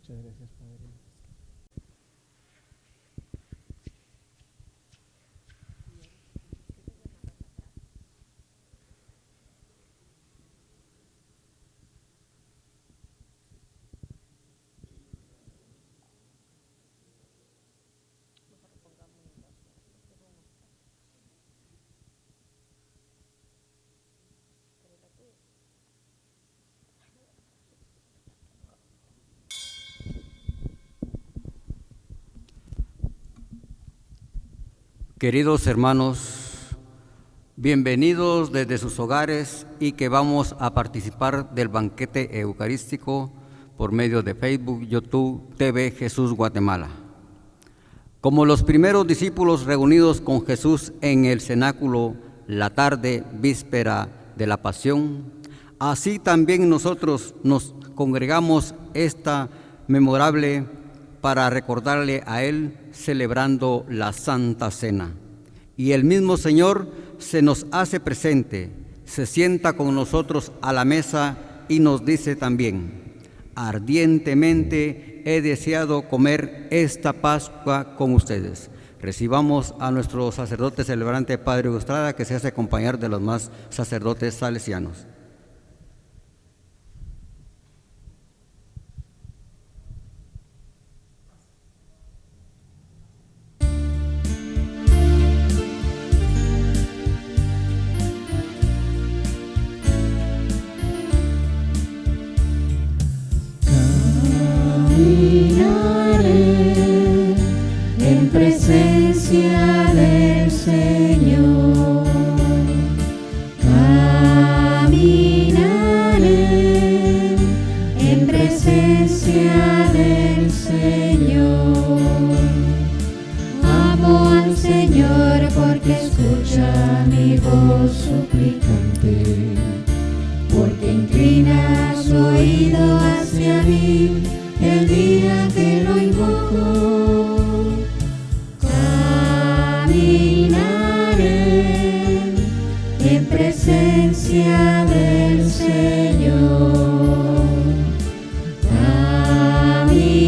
Muchas gracias, Padre. Queridos hermanos, bienvenidos desde sus hogares y que vamos a participar del banquete eucarístico por medio de Facebook, YouTube, TV Jesús Guatemala. Como los primeros discípulos reunidos con Jesús en el cenáculo la tarde víspera de la Pasión, así también nosotros nos congregamos esta memorable para recordarle a Él celebrando la Santa Cena. Y el mismo Señor se nos hace presente, se sienta con nosotros a la mesa y nos dice también: ardientemente he deseado comer esta Pascua con ustedes. Recibamos a nuestro sacerdote celebrante, Padre Hugo Estrada, que se hace acompañar de los más sacerdotes salesianos. Caminaré en presencia del Señor. Caminaré en presencia del Señor. Amo al Señor porque escucha mi voz suplicante, porque inclina su oído hacia mí el día que lo invoco. Caminaré en presencia del Señor. Caminaré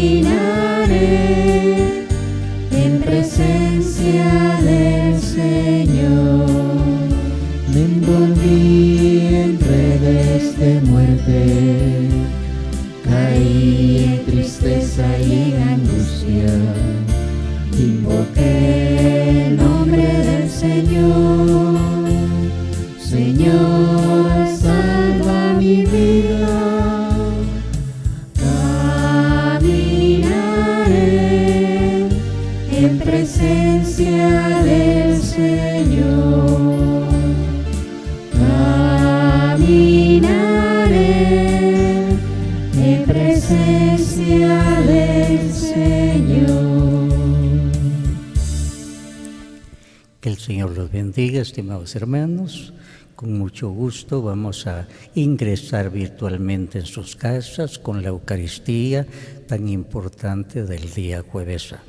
en presencia del Señor. Me envolví en redes de muerte, caí en en presencia del Señor. Caminaré en presencia del Señor. Que el Señor los bendiga, estimados hermanos. Con mucho gusto vamos a ingresar virtualmente en sus casas con la Eucaristía tan importante del día Jueves Santo.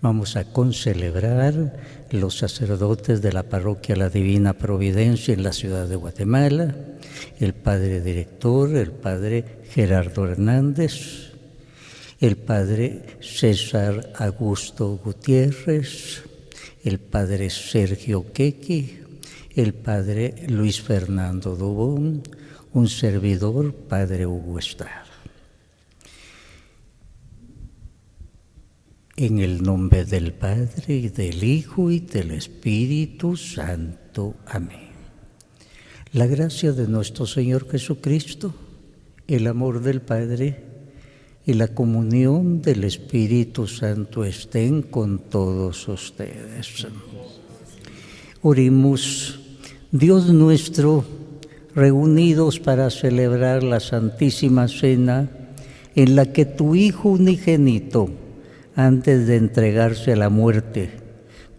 Vamos a concelebrar los sacerdotes de la parroquia La Divina Providencia en la ciudad de Guatemala, el padre director, el padre Gerardo Hernández, el padre César Augusto Gutiérrez, el padre Sergio Quequi, el padre Luis Fernando Dubón, un servidor, padre Hugo Estrada. En el nombre del Padre, y del Hijo, y del Espíritu Santo. Amén. La gracia de nuestro Señor Jesucristo, el amor del Padre y la comunión del Espíritu Santo estén con todos ustedes. Oremos. Dios nuestro, reunidos para celebrar la Santísima Cena, en la que tu Hijo unigénito, antes de entregarse a la muerte,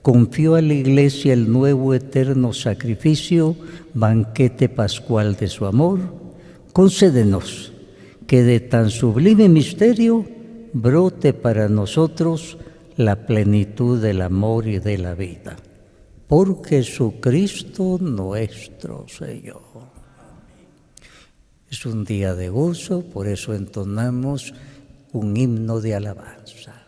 confió a la Iglesia el nuevo eterno sacrificio, banquete pascual de su amor, concédenos que de tan sublime misterio brote para nosotros la plenitud del amor y de la vida. Por Jesucristo nuestro Señor. Es un día de gozo, por eso entonamos un himno de alabanza.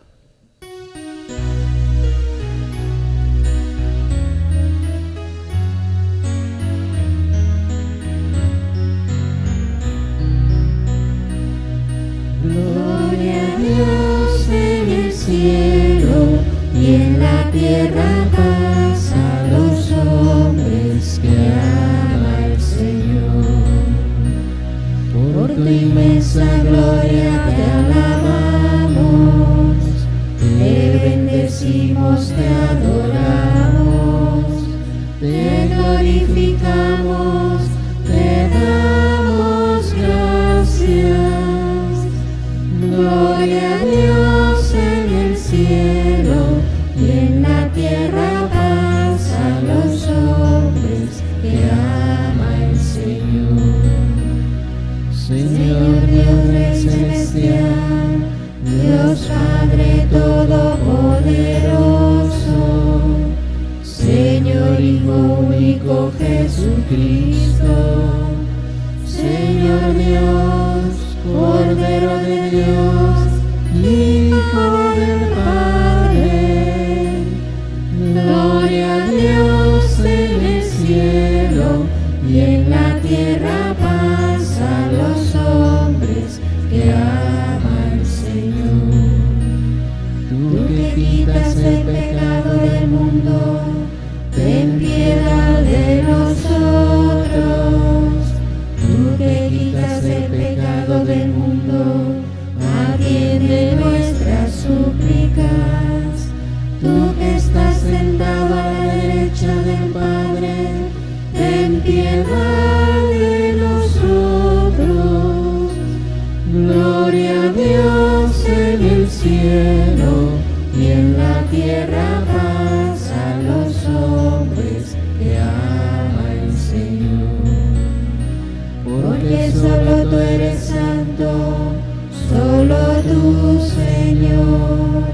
Gloria a Dios en el cielo y en la tierra paz a los hombres que ama el Señor. Por tu inmensa gloria te alabamos, te bendecimos, te adoramos, te glorificamos, te damos gracias. Gloria a Dios en el cielo y en la tierra paz a los hombres que ama el Señor. Señor Dios Rey celestial, Dios Padre todopoderoso, Señor Hijo único Jesucristo, Señor Dios, Cordero de Dios, Hijo del Padre. Gloria a Dios en el cielo y en la tierra paz a los hombres que ama el Señor. Tú que quitas el pecado del mundo, ten piedad de nosotros. Tú que quitas el pecado del mundo, atiende nuestras súplicas. Tú que estás sentado a la derecha del Padre, ten piedad de nosotros. Gloria a Dios en el cielo y en la tierra paz a los hombres que ama el Señor. Porque solo tú eres santo, solo tú, Señor,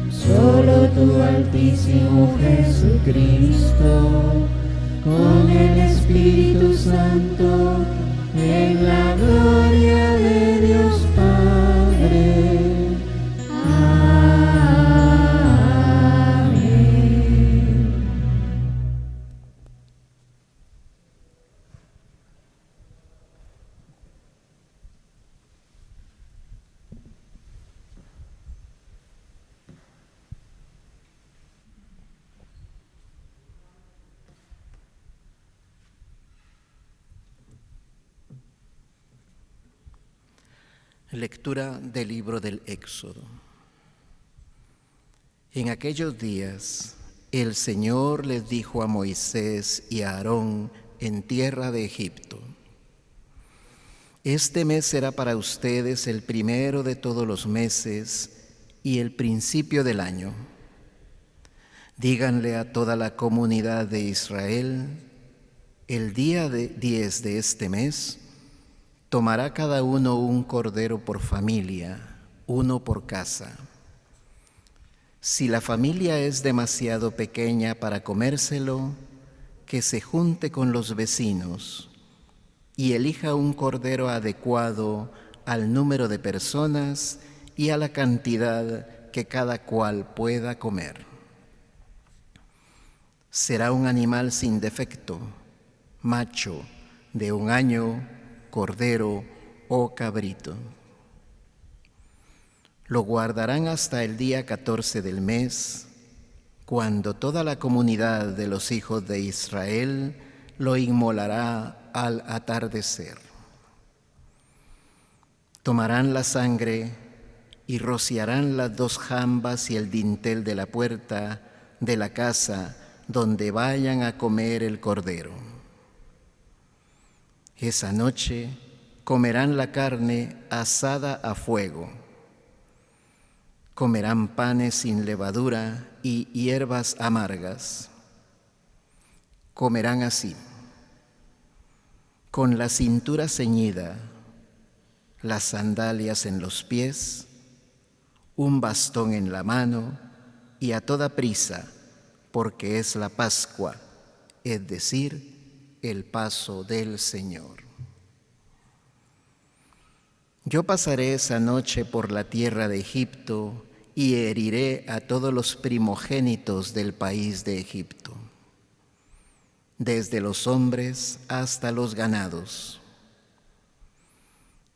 solo tú, Altísimo Jesucristo, con el Espíritu Santo, en la gloria de Dios Padre. Amén. Lectura del libro del Éxodo. En aquellos días el Señor les dijo a Moisés y a Aarón en tierra de Egipto: Este mes será para ustedes el primero de todos los meses y el principio del año. Díganle a toda la comunidad de Israel: el día 10 de este mes tomará cada uno un cordero por familia, uno por casa. Si la familia es demasiado pequeña para comérselo, que se junte con los vecinos y elija un cordero adecuado al número de personas y a la cantidad que cada cual pueda comer. Será un animal sin defecto, macho, de 1 año, cordero o cabrito. Lo guardarán hasta el día 14 del mes, cuando toda la comunidad de los hijos de Israel lo inmolará al atardecer. Tomarán la sangre y rociarán las 2 jambas y el dintel de la puerta de la casa donde vayan a comer el cordero. Esa noche comerán la carne asada a fuego. Comerán panes sin levadura y hierbas amargas. Comerán así: con la cintura ceñida, las sandalias en los pies, un bastón en la mano y a toda prisa, porque es la Pascua, es decir, el paso del Señor. Yo pasaré esa noche por la tierra de Egipto y heriré a todos los primogénitos del país de Egipto, desde los hombres hasta los ganados.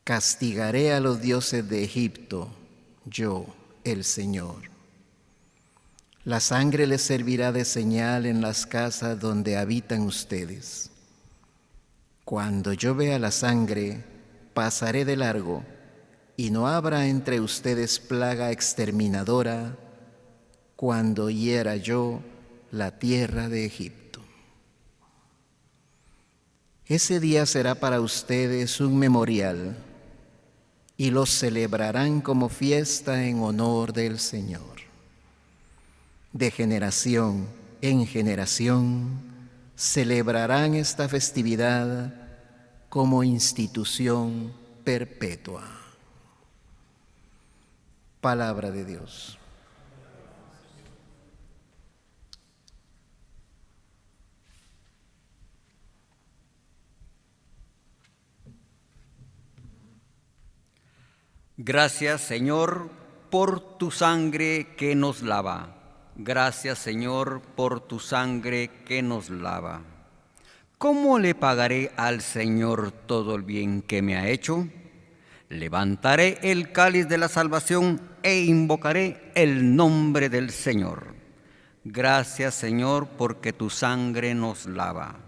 Castigaré a los dioses de Egipto, yo, el Señor. La sangre les servirá de señal en las casas donde habitan ustedes. Cuando yo vea la sangre, pasaré de largo, y no habrá entre ustedes plaga exterminadora cuando hiera yo la tierra de Egipto. Ese día será para ustedes un memorial, y los celebrarán como fiesta en honor del Señor. De generación en generación celebrarán esta festividad como institución perpetua. Palabra de Dios. Gracias, Señor, por tu sangre que nos lava. Gracias, Señor, por tu sangre que nos lava. ¿Cómo le pagaré al Señor todo el bien que me ha hecho? Levantaré el cáliz de la salvación e invocaré el nombre del Señor. Gracias, Señor, porque tu sangre nos lava.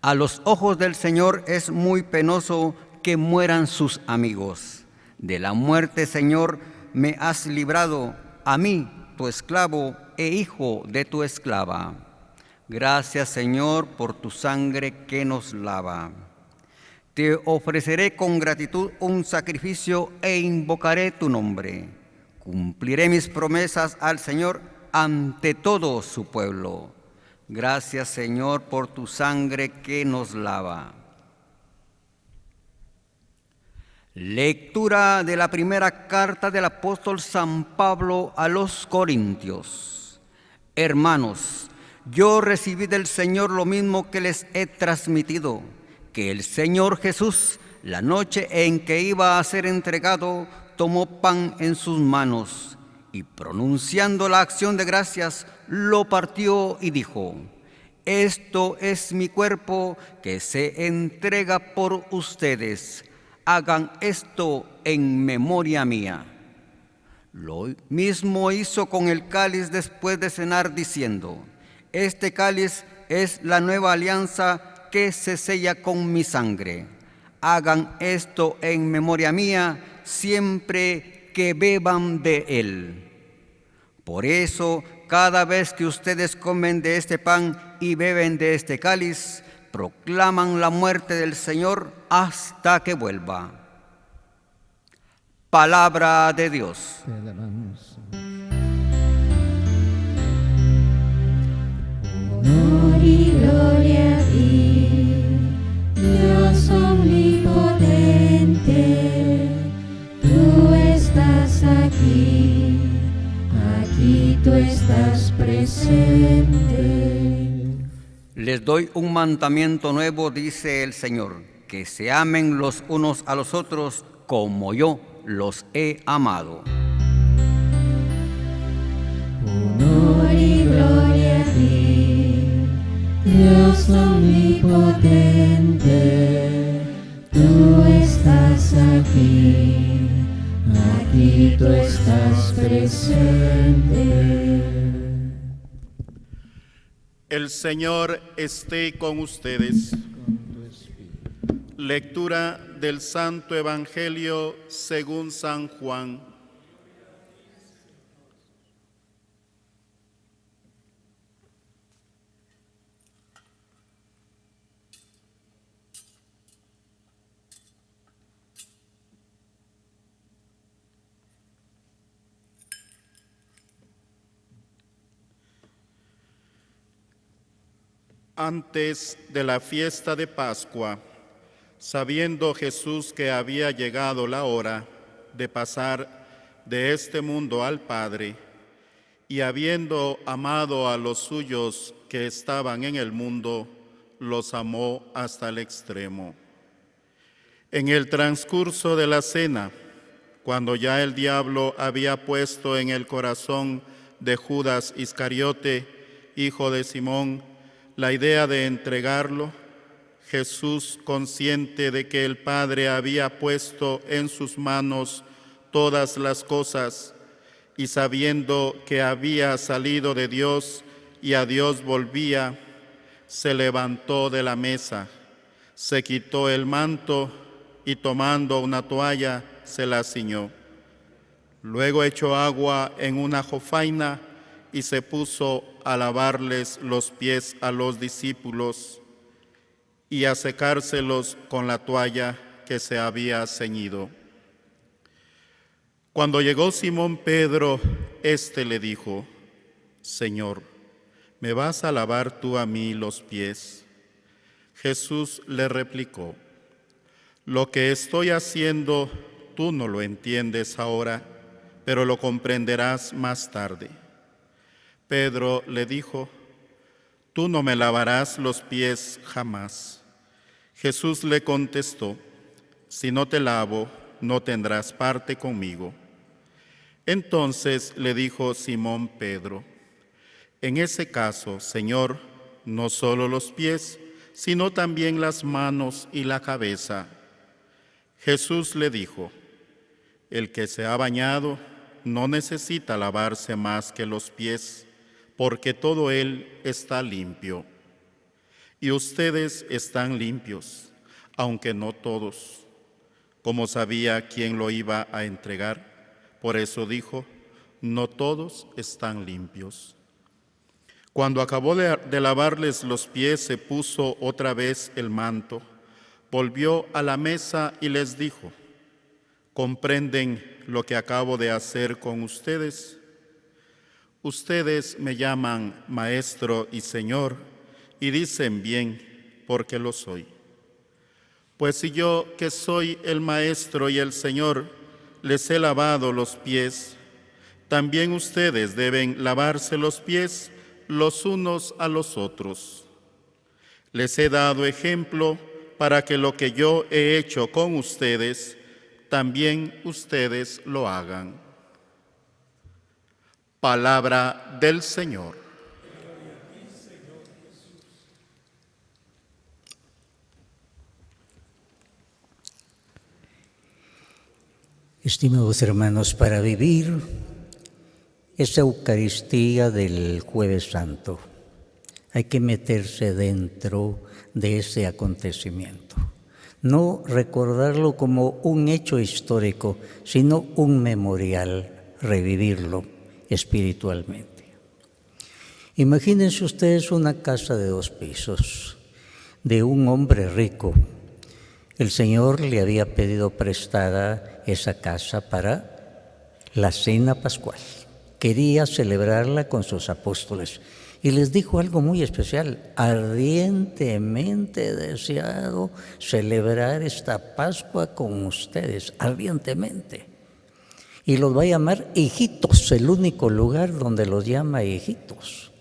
A los ojos del Señor es muy penoso que mueran sus amigos. De la muerte, Señor, me has librado, a mí, tu esclavo e hijo de tu esclava. Gracias, Señor, por tu sangre que nos lava. Te ofreceré con gratitud un sacrificio e invocaré tu nombre. Cumpliré mis promesas al Señor ante todo su pueblo. Gracias, Señor, por tu sangre que nos lava. Lectura de la primera carta del apóstol San Pablo a los Corintios. Hermanos, yo recibí del Señor lo mismo que les he transmitido, que el Señor Jesús, la noche en que iba a ser entregado, tomó pan en sus manos y pronunciando la acción de gracias, lo partió y dijo: Esto es mi cuerpo que se entrega por ustedes. Hagan esto en memoria mía. Lo mismo hizo con el cáliz después de cenar, diciendo: Este cáliz es la nueva alianza que se sella con mi sangre. Hagan esto en memoria mía siempre que beban de él. Por eso, cada vez que ustedes comen de este pan y beben de este cáliz, proclaman la muerte del Señor hasta que vuelva. Palabra de Dios. Te alabamos. Honor y gloria a ti, Dios omnipotente. Tú estás aquí, aquí tú estás presente. Les doy un mandamiento nuevo, dice el Señor, que se amen los unos a los otros como yo los he amado. Honor y gloria a ti, Dios omnipotente. Tú estás aquí, aquí tú estás presente. El Señor esté con ustedes. Lectura del Santo Evangelio según San Juan. Antes de la fiesta de Pascua, sabiendo Jesús que había llegado la hora de pasar de este mundo al Padre, y habiendo amado a los suyos que estaban en el mundo, los amó hasta el extremo. En el transcurso de la cena, cuando ya el diablo había puesto en el corazón de Judas Iscariote, hijo de Simón, la idea de entregarlo, Jesús, consciente de que el Padre había puesto en sus manos todas las cosas y sabiendo que había salido de Dios y a Dios volvía, se levantó de la mesa, se quitó el manto y tomando una toalla se la ciñó. Luego echó agua en una jofaina y se puso a lavarles los pies a los discípulos y a secárselos con la toalla que se había ceñido. Cuando llegó Simón Pedro, éste le dijo: Señor, ¿me vas a lavar tú a mí los pies? Jesús le replicó: Lo que estoy haciendo tú no lo entiendes ahora, pero lo comprenderás más tarde. Pedro le dijo: Tú no me lavarás los pies jamás. Jesús le contestó: Si no te lavo, no tendrás parte conmigo. Entonces le dijo Simón Pedro: En ese caso, Señor, no solo los pies, sino también las manos y la cabeza. Jesús le dijo: El que se ha bañado no necesita lavarse más que los pies, porque todo él está limpio. Y ustedes están limpios, aunque no todos. Como sabía quién lo iba a entregar, por eso dijo: no todos están limpios. Cuando acabó de lavarles los pies, se puso otra vez el manto, volvió a la mesa y les dijo: ¿comprenden lo que acabo de hacer con ustedes? Ustedes me llaman Maestro y Señor, y dicen bien, porque lo soy. Pues si yo, que soy el Maestro y el Señor, les he lavado los pies, también ustedes deben lavarse los pies los unos a los otros. Les he dado ejemplo para que lo que yo he hecho con ustedes, también ustedes lo hagan. Palabra del Señor. Estimados hermanos, para vivir esa Eucaristía del Jueves Santo, hay que meterse dentro de ese acontecimiento. No recordarlo como un hecho histórico, sino un memorial, revivirlo espiritualmente. Imagínense ustedes una casa de 2 pisos de un hombre rico. El Señor le había pedido prestada esa casa para la cena pascual. Quería celebrarla con sus apóstoles y les dijo algo muy especial: ardientemente he deseado celebrar esta Pascua con ustedes, ardientemente. Y los va a llamar hijitos, el único lugar donde los llama hijitos.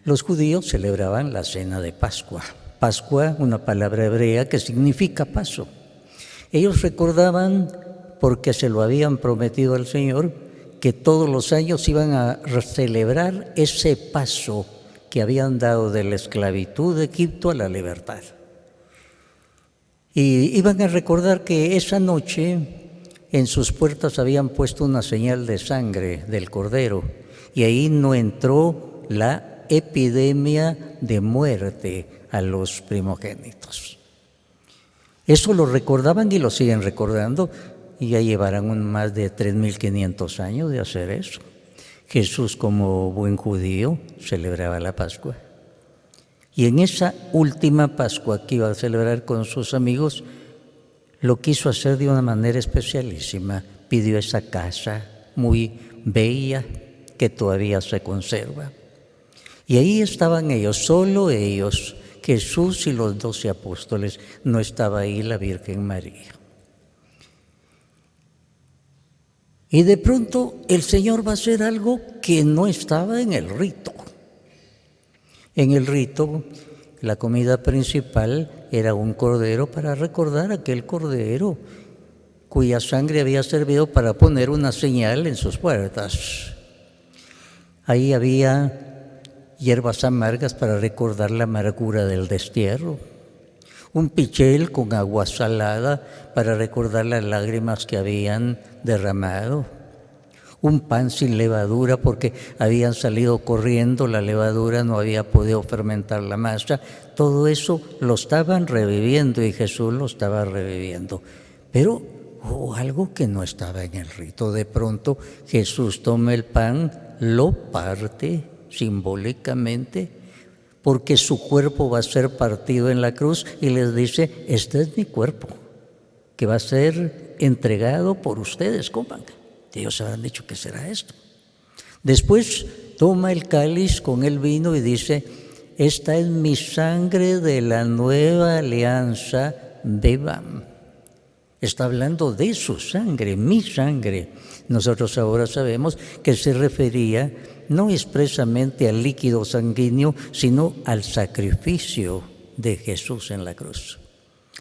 Los judíos celebraban la cena de Pascua. Pascua, una palabra hebrea que significa paso. Ellos recordaban, porque se lo habían prometido al Señor, que todos los años iban a celebrar ese paso que habían dado de la esclavitud de Egipto a la libertad. Y iban a recordar que esa noche en sus puertas habían puesto una señal de sangre del Cordero, y ahí no entró la epidemia de muerte a los primogénitos. Eso lo recordaban y lo siguen recordando, y ya llevarán más de 3.500 años de hacer eso. Jesús, como buen judío, celebraba la Pascua. Y en esa última Pascua que iba a celebrar con sus amigos, lo quiso hacer de una manera especialísima. Pidió esa casa muy bella que todavía se conserva. Y ahí estaban ellos, solo ellos, Jesús y los 12 apóstoles. No estaba ahí la Virgen María. Y de pronto el Señor va a hacer algo que no estaba en el rito. En el rito, la comida principal era un cordero para recordar aquel cordero cuya sangre había servido para poner una señal en sus puertas. Ahí había hierbas amargas para recordar la amargura del destierro, un pichel con agua salada para recordar las lágrimas que habían derramado, un pan sin levadura porque habían salido corriendo, la levadura no había podido fermentar la masa. Todo eso lo estaban reviviendo y Jesús lo estaba reviviendo. Pero hubo algo que no estaba en el rito. De pronto Jesús toma el pan, lo parte simbólicamente, porque su cuerpo va a ser partido en la cruz, y les dice: este es mi cuerpo, que va a ser entregado por ustedes, coman. Ellos habrán dicho: ¿qué será esto? Después toma el cáliz con el vino y dice: esta es mi sangre de la nueva alianza, beban. Está hablando de su sangre, mi sangre. Nosotros ahora sabemos que se refería no expresamente al líquido sanguíneo, sino al sacrificio de Jesús en la cruz.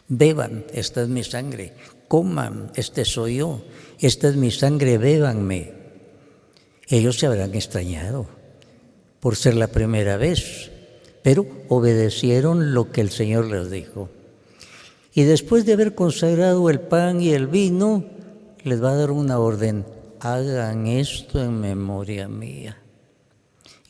Beban, esta es mi sangre. Coman, este soy yo. Esta es mi sangre, bébanme. Ellos se habrán extrañado por ser la primera vez, pero obedecieron lo que el Señor les dijo. Y después de haber consagrado el pan y el vino, les va a dar una orden: hagan esto en memoria mía.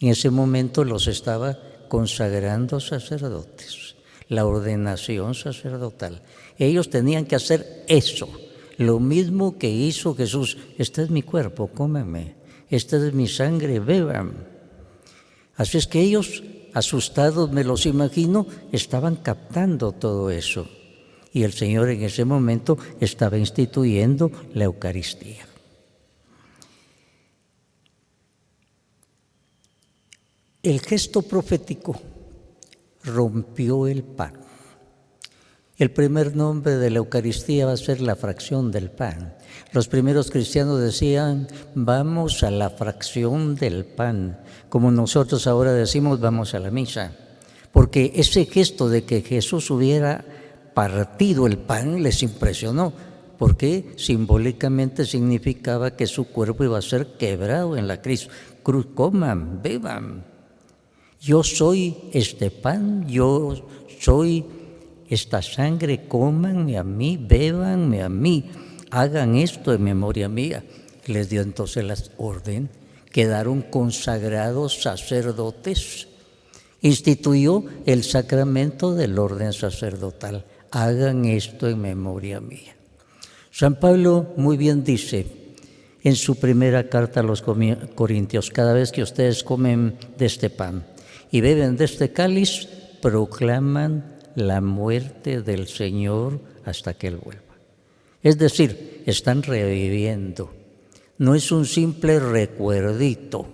En ese momento los estaba consagrando sacerdotes, la ordenación sacerdotal. Ellos tenían que hacer eso, lo mismo que hizo Jesús. Este es mi cuerpo, cómenme. Esta es mi sangre, beban. Así es que ellos, asustados, me los imagino, estaban captando todo eso. Y el Señor en ese momento estaba instituyendo la Eucaristía. El gesto profético rompió el pan. El primer nombre de la Eucaristía va a ser la fracción del pan. Los primeros cristianos decían: vamos a la fracción del pan, como nosotros ahora decimos: vamos a la misa. Porque ese gesto de que Jesús hubiera partido el pan les impresionó, porque simbólicamente significaba que su cuerpo iba a ser quebrado en la cruz. Coman, beban. Yo soy este pan, yo soy esta sangre, cómanme a mí, bébanme a mí, hagan esto en memoria mía. Les dio entonces la orden, quedaron consagrados sacerdotes, instituyó el sacramento del orden sacerdotal. Hagan esto en memoria mía. San Pablo muy bien dice: en su primera carta a los Corintios: cada vez que ustedes comen de este pan y beben de este cáliz, proclaman la muerte del Señor hasta que Él vuelva. Es decir, están reviviendo. No es un simple recuerdito,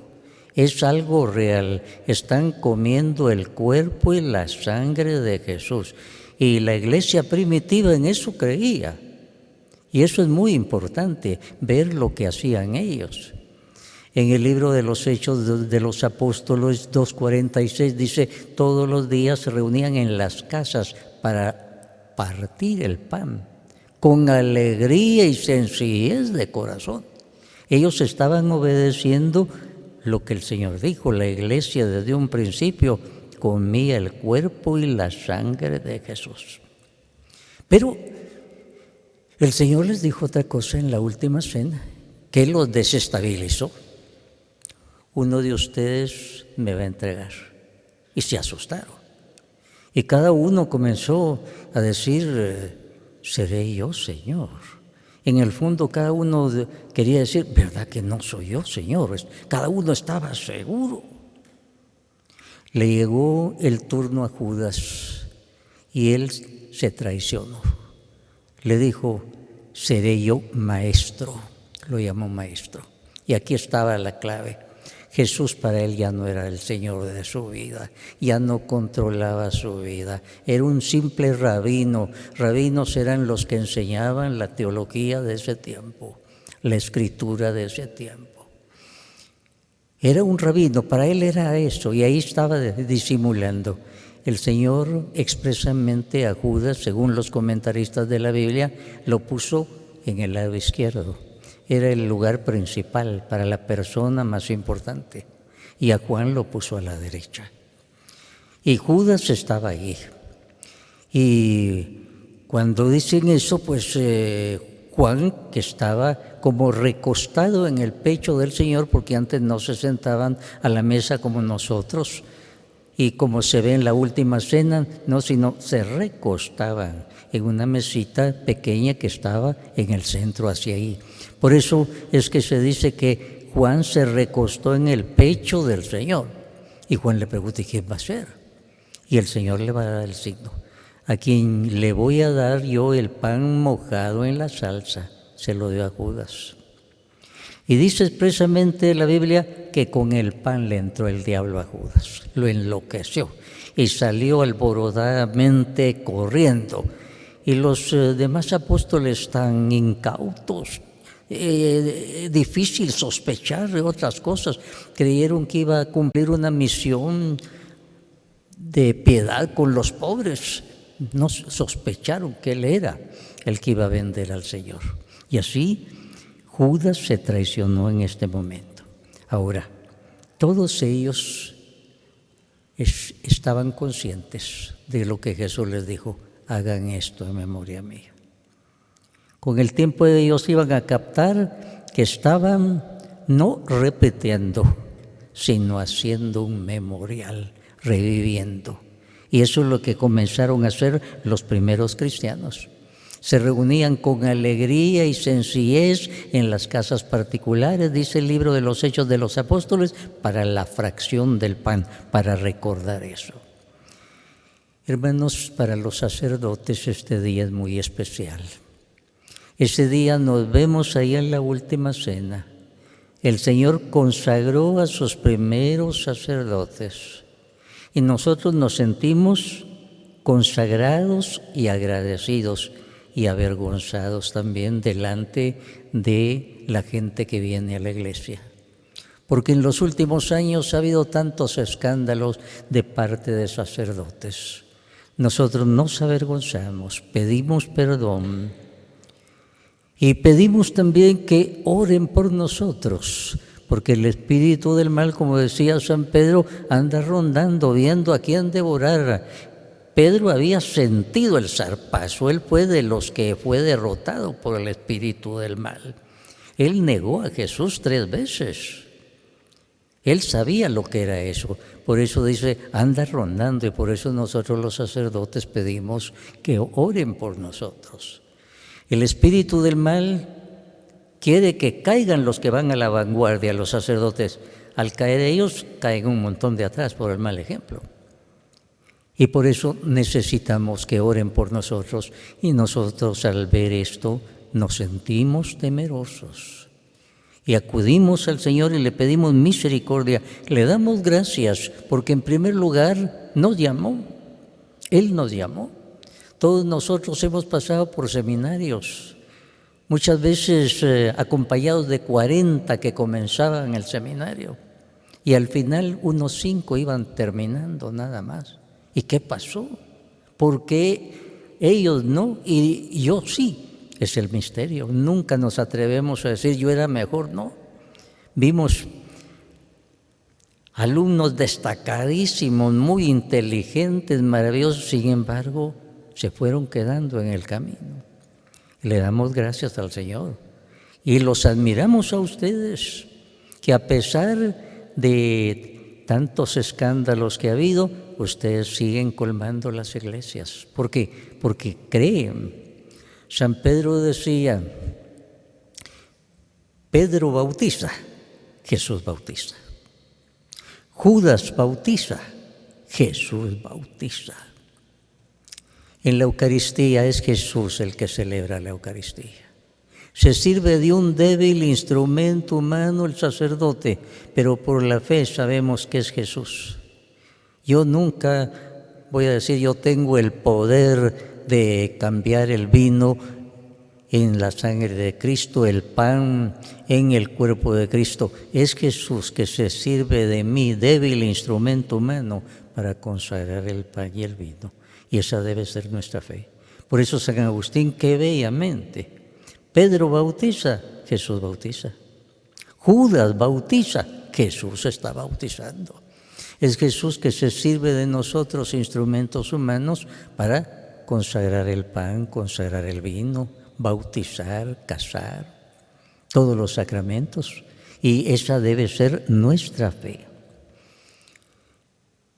es algo real. Están comiendo el cuerpo y la sangre de Jesús. Y la iglesia primitiva en eso creía. Y eso es muy importante, ver lo que hacían ellos. En el libro de los Hechos de los Apóstoles 2:46 dice: todos los días se reunían en las casas para partir el pan, con alegría y sencillez de corazón. Ellos estaban obedeciendo lo que el Señor dijo. La iglesia desde un principio comía el cuerpo y la sangre de Jesús. Pero el Señor les dijo otra cosa en la última cena, que los desestabilizó. Uno de ustedes me va a entregar. Y se asustaron. Y cada uno comenzó a decir: ¿seré yo, Señor? En el fondo cada uno quería decir: ¿verdad que no soy yo, Señor? Cada uno estaba seguro. Le llegó el turno a Judas y él se traicionó. Le dijo: seré yo, maestro. Lo llamó maestro. Y aquí estaba la clave. Jesús para él ya no era el Señor de su vida, ya no controlaba su vida. Era un simple rabino. Rabinos eran los que enseñaban la teología de ese tiempo, la escritura de ese tiempo. Era un rabino, para él era eso, y ahí estaba disimulando. El Señor expresamente a Judas, según los comentaristas de la Biblia, lo puso en el lado izquierdo. Era el lugar principal para la persona más importante. Y a Juan lo puso a la derecha. Y Judas estaba ahí. Y cuando dicen eso, pues Juan, que estaba como recostado en el pecho del Señor, porque antes no se sentaban a la mesa como nosotros, y como se ve en la última cena, no, sino se recostaban en una mesita pequeña que estaba en el centro hacia ahí. Por eso es que se dice que Juan se recostó en el pecho del Señor. Y Juan le pregunta: ¿y quién va a ser? Y el Señor le va a dar el signo: a quien le voy a dar yo el pan mojado en la salsa. Se lo dio a Judas. Y dice expresamente la Biblia que con el pan le entró el diablo a Judas. Lo enloqueció y salió alborotadamente corriendo. Y los demás apóstoles, tan incautos, difícil sospechar de otras cosas, creyeron que iba a cumplir una misión de piedad con los pobres. No sospecharon que él era el que iba a vender al Señor. Y así Judas se traicionó en este momento. Ahora, todos ellos estaban conscientes de lo que Jesús les dijo: hagan esto en memoria mía. Con el tiempo ellos iban a captar que estaban no repitiendo, sino haciendo un memorial, reviviendo. Y eso es lo que comenzaron a hacer los primeros cristianos. Se reunían con alegría y sencillez en las casas particulares, dice el libro de los Hechos de los Apóstoles, para la fracción del pan, para recordar eso. Hermanos, para los sacerdotes este día es muy especial. Ese día nos vemos ahí en la última cena. El Señor consagró a sus primeros sacerdotes y nosotros nos sentimos consagrados y agradecidos y avergonzados también delante de la gente que viene a la iglesia. Porque en los últimos años ha habido tantos escándalos de parte de sacerdotes. Nosotros nos avergonzamos, pedimos perdón y pedimos también que oren por nosotros, porque el espíritu del mal, como decía San Pedro, anda rondando, viendo a quién devorar. Pedro había sentido el zarpazo, él fue de los que fue derrotado por el espíritu del mal. Él negó a Jesús 3 veces. Él sabía lo que era eso, por eso dice, anda rondando, y por eso nosotros los sacerdotes pedimos que oren por nosotros. El espíritu del mal quiere que caigan los que van a la vanguardia, los sacerdotes. Al caer ellos, caen un montón de atrás por el mal ejemplo. Y por eso necesitamos que oren por nosotros. Y nosotros al ver esto nos sentimos temerosos. Y acudimos al Señor y le pedimos misericordia. Le damos gracias porque en primer lugar nos llamó. Él nos llamó. Todos nosotros hemos pasado por seminarios. Muchas veces acompañados de 40 que comenzaban el seminario. Y al final unos 5 iban terminando nada más. ¿Y qué pasó? ¿Por qué ellos no y yo sí? Es el misterio. Nunca nos atrevemos a decir yo era mejor, no. Vimos alumnos destacadísimos, muy inteligentes, maravillosos, sin embargo, se fueron quedando en el camino. Le damos gracias al Señor y los admiramos a ustedes, que a pesar de tantos escándalos que ha habido, ustedes siguen colmando las iglesias. ¿Por qué? Porque creen. San Pedro decía, Pedro bautiza, Jesús bautiza. Judas bautiza, Jesús bautiza. En la Eucaristía es Jesús el que celebra la Eucaristía. Se sirve de un débil instrumento humano el sacerdote, pero por la fe sabemos que es Jesús. Yo nunca voy a decir yo tengo el poder de cambiar el vino en la sangre de Cristo, el pan en el cuerpo de Cristo. Es Jesús que se sirve de mi débil instrumento humano para consagrar el pan y el vino. Y esa debe ser nuestra fe. Por eso San Agustín, qué bellamente. Pedro bautiza, Jesús bautiza. Judas bautiza, Jesús está bautizando. Es Jesús que se sirve de nosotros, instrumentos humanos, para consagrar el pan, consagrar el vino, bautizar, casar, todos los sacramentos. Y esa debe ser nuestra fe.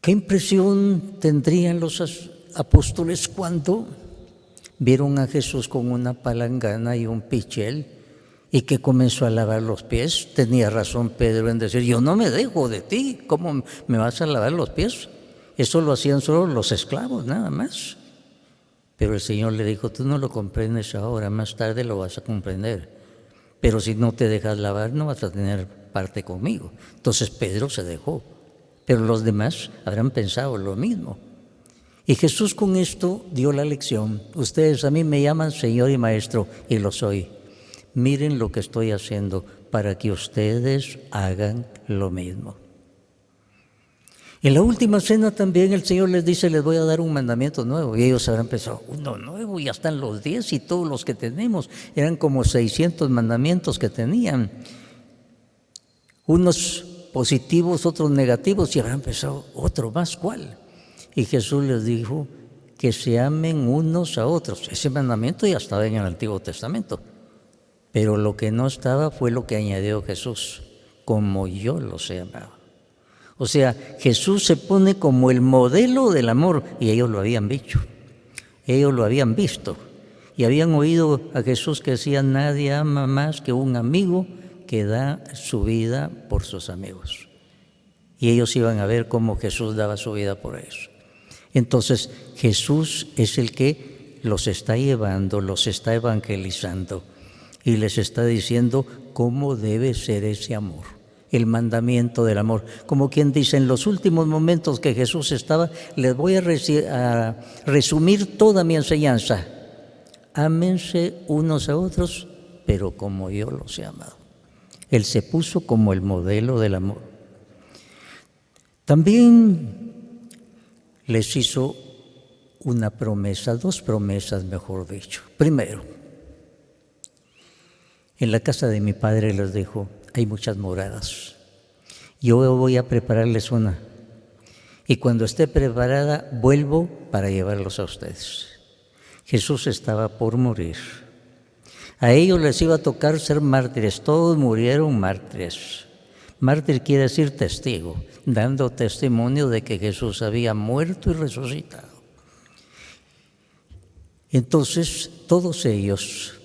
¿Qué impresión tendrían los apóstoles cuando vieron a Jesús con una palangana y un pichel y que comenzó a lavar los pies? Tenía razón Pedro en decir, yo no me dejo de ti, ¿cómo me vas a lavar los pies? Eso lo hacían solo los esclavos, nada más. Pero el Señor le dijo, tú no lo comprendes ahora, más tarde lo vas a comprender. Pero si no te dejas lavar, no vas a tener parte conmigo. Entonces Pedro se dejó, pero los demás habrán pensado lo mismo. Y Jesús con esto dio la lección. Ustedes a mí me llaman Señor y Maestro, y lo soy. Miren lo que estoy haciendo para que ustedes hagan lo mismo. En la última cena también el Señor les dice, les voy a dar un mandamiento nuevo. Y ellos habrán pensado, uno nuevo, ya están los 10 y todos los que tenemos. Eran como 600 mandamientos que tenían. Unos positivos, otros negativos, y habrán pensado, otro más, ¿cuál? Y Jesús les dijo que se amen unos a otros. Ese mandamiento ya estaba en el Antiguo Testamento. Pero lo que no estaba fue lo que añadió Jesús, como yo los he amado. O sea, Jesús se pone como el modelo del amor, y ellos lo habían dicho, ellos lo habían visto, y habían oído a Jesús que decía, nadie ama más que un amigo que da su vida por sus amigos. Y ellos iban a ver cómo Jesús daba su vida por ellos. Entonces, Jesús es el que los está llevando, los está evangelizando, y les está diciendo cómo debe ser ese amor. El mandamiento del amor. Como quien dice, en los últimos momentos que Jesús estaba, les voy a resumir toda mi enseñanza. Ámense unos a otros, pero como yo los he amado. Él se puso como el modelo del amor. También les hizo una promesa, 2 promesas, mejor dicho. Primero, en la casa de mi Padre les dijo, hay muchas moradas. Yo voy a prepararles una. Y cuando esté preparada, vuelvo para llevarlos a ustedes. Jesús estaba por morir. A ellos les iba a tocar ser mártires. Todos murieron mártires. Mártir quiere decir testigo, dando testimonio de que Jesús había muerto y resucitado. Entonces, todos ellos,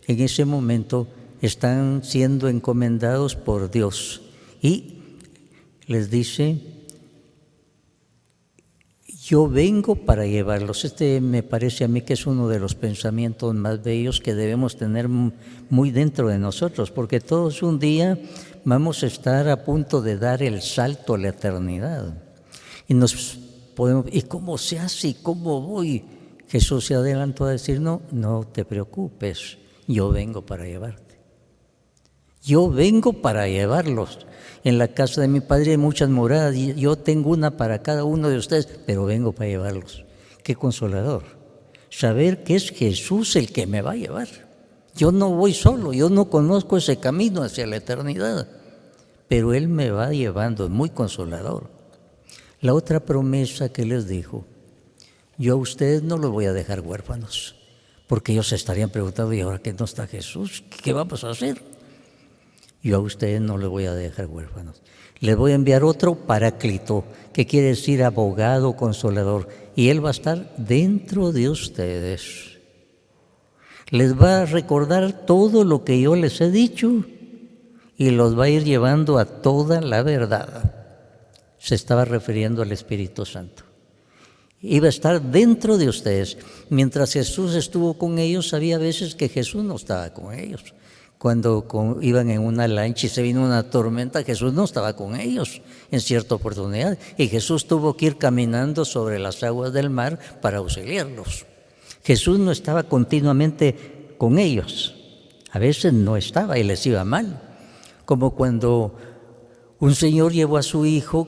en ese momento, están siendo encomendados por Dios. Y les dice, yo vengo para llevarlos. Este me parece a mí que es uno de los pensamientos más bellos que debemos tener muy dentro de nosotros, porque todos un día vamos a estar a punto de dar el salto a la eternidad. ¿Y cómo se hace? ¿Y cómo voy? Jesús se adelantó a decir, no te preocupes, yo vengo para llevarte. Yo vengo para llevarlos. En la casa de mi Padre hay muchas moradas, y yo tengo una para cada uno de ustedes, pero vengo para llevarlos. Qué consolador. Saber que es Jesús el que me va a llevar. Yo no voy solo, yo no conozco ese camino hacia la eternidad, pero Él me va llevando, es muy consolador. La otra promesa que les dijo, yo a ustedes no los voy a dejar huérfanos, porque ellos se estarían preguntando, ¿y ahora que no está Jesús? ¿Qué vamos a hacer? Yo a ustedes no les voy a dejar huérfanos. Les voy a enviar otro Paráclito, que quiere decir abogado, consolador, y Él va a estar dentro de ustedes. Les va a recordar todo lo que yo les he dicho y los va a ir llevando a toda la verdad. Se estaba refiriendo al Espíritu Santo. Iba a estar dentro de ustedes. Mientras Jesús estuvo con ellos, había veces que Jesús no estaba con ellos. Cuando iban en una lancha y se vino una tormenta, Jesús no estaba con ellos en cierta oportunidad. Y Jesús tuvo que ir caminando sobre las aguas del mar para auxiliarlos. Jesús no estaba continuamente con ellos. A veces no estaba y les iba mal. Como cuando un señor llevó a su hijo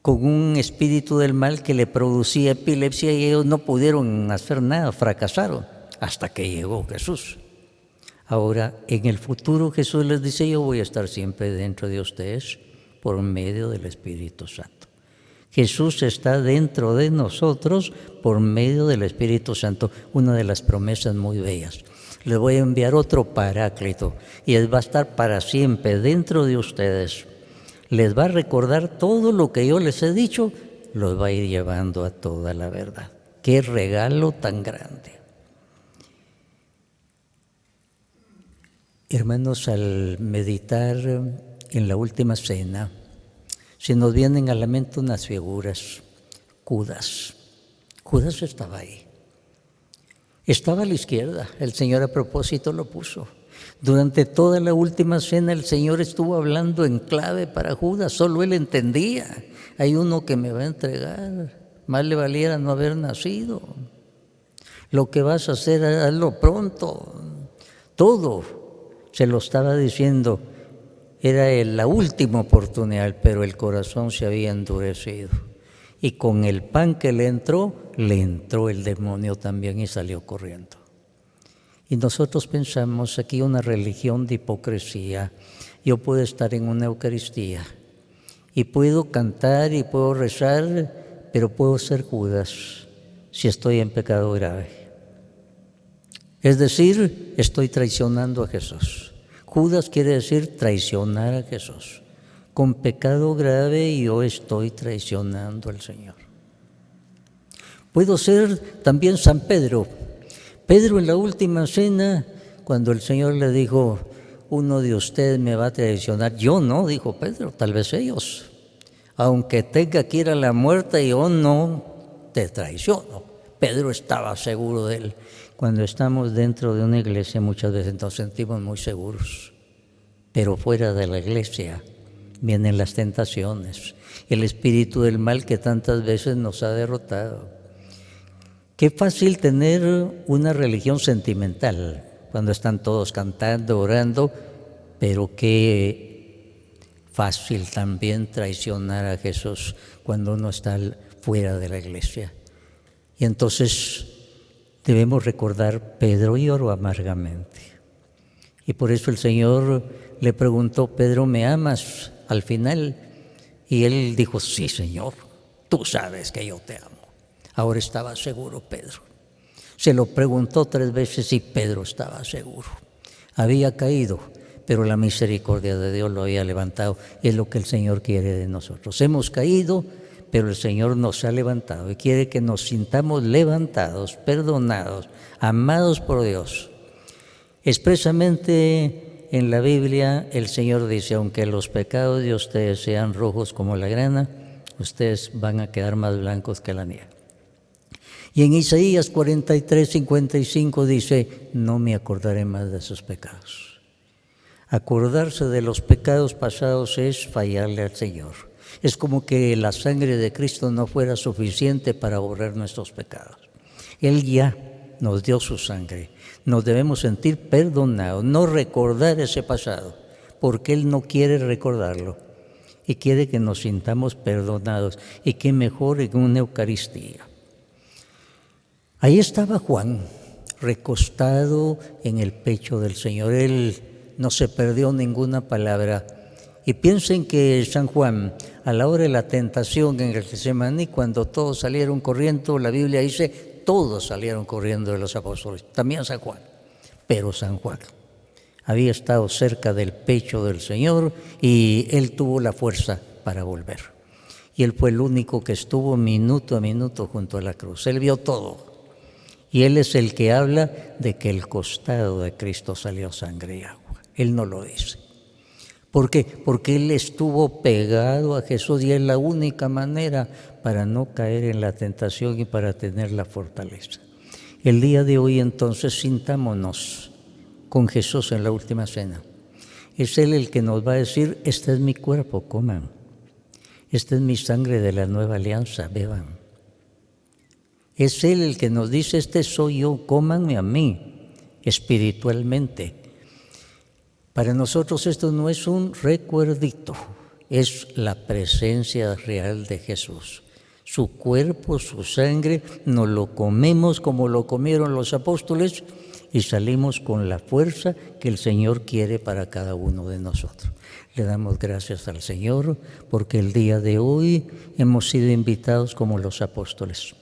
con un espíritu del mal que le producía epilepsia y ellos no pudieron hacer nada, fracasaron, hasta que llegó Jesús. Ahora, en el futuro Jesús les dice, yo voy a estar siempre dentro de ustedes por medio del Espíritu Santo. Jesús está dentro de nosotros por medio del Espíritu Santo, una de las promesas muy bellas. Les voy a enviar otro Paráclito y Él va a estar para siempre dentro de ustedes. Les va a recordar todo lo que yo les he dicho, los va a ir llevando a toda la verdad. ¡Qué regalo tan grande! Hermanos, al meditar en la última cena, se nos vienen a la mente unas figuras. Judas estaba ahí. Estaba a la izquierda, el Señor a propósito lo puso. Durante toda la última cena el Señor estuvo hablando en clave para Judas, solo él entendía. Hay uno que me va a entregar, más le valiera no haber nacido. Lo que vas a hacer, hazlo pronto. Todo se lo estaba diciendo, era la última oportunidad, pero el corazón se había endurecido. Y con el pan que le entró el demonio también y salió corriendo. Y nosotros pensamos aquí una religión de hipocresía. Yo puedo estar en una Eucaristía y puedo cantar y puedo rezar, pero puedo ser Judas si estoy en pecado grave. Es decir, estoy traicionando a Jesús. Judas quiere decir traicionar a Jesús. Con pecado grave yo estoy traicionando al Señor. Puedo ser también San Pedro. Pedro en la última cena, cuando el Señor le dijo, uno de ustedes me va a traicionar. Yo no, dijo Pedro, tal vez ellos. Aunque tenga que ir a la muerte, yo no te traiciono. Pedro estaba seguro de él. Cuando estamos dentro de una iglesia muchas veces nos sentimos muy seguros, pero fuera de la iglesia vienen las tentaciones, el espíritu del mal que tantas veces nos ha derrotado. Qué fácil tener una religión sentimental cuando están todos cantando, orando, pero qué fácil también traicionar a Jesús cuando uno está fuera de la iglesia. Y entonces debemos recordar, Pedro lloró amargamente. Y por eso el Señor le preguntó, Pedro, ¿me amas? Al final, y él dijo, sí, Señor, tú sabes que yo te amo. Ahora estaba seguro Pedro. Se lo preguntó 3 veces y Pedro estaba seguro. Había caído, pero la misericordia de Dios lo había levantado. Y es lo que el Señor quiere de nosotros. Hemos caído, pero el Señor nos ha levantado y quiere que nos sintamos levantados, perdonados, amados por Dios. Expresamente en la Biblia el Señor dice, aunque los pecados de ustedes sean rojos como la grana, ustedes van a quedar más blancos que la nieve. Y en Isaías 43:55 dice, no me acordaré más de sus pecados. Acordarse de los pecados pasados es fallarle al Señor. Es como que la sangre de Cristo no fuera suficiente para borrar nuestros pecados. Él ya nos dio su sangre. Nos debemos sentir perdonados, no recordar ese pasado, porque Él no quiere recordarlo y quiere que nos sintamos perdonados, y que mejor en una Eucaristía. Ahí estaba Juan, recostado en el pecho del Señor. Él no se perdió ninguna palabra. Y piensen que San Juan, a la hora de la tentación en el Getsemaní, cuando todos salieron corriendo, la Biblia dice, todos salieron corriendo de los apóstoles, también San Juan. Pero San Juan había estado cerca del pecho del Señor y él tuvo la fuerza para volver. Y él fue el único que estuvo minuto a minuto junto a la cruz. Él vio todo. Y él es el que habla de que el costado de Cristo salió sangre y agua. Él no lo dice. ¿Por qué? Porque él estuvo pegado a Jesús y es la única manera para no caer en la tentación y para tener la fortaleza. El día de hoy entonces sintámonos con Jesús en la última cena. Es Él el que nos va a decir, este es mi cuerpo, coman. Esta es mi sangre de la nueva alianza, beban. Es Él el que nos dice, este soy yo, cómanme a mí, espiritualmente. Para nosotros esto no es un recuerdito, es la presencia real de Jesús. Su cuerpo, su sangre, nos lo comemos como lo comieron los apóstoles y salimos con la fuerza que el Señor quiere para cada uno de nosotros. Le damos gracias al Señor porque el día de hoy hemos sido invitados como los apóstoles.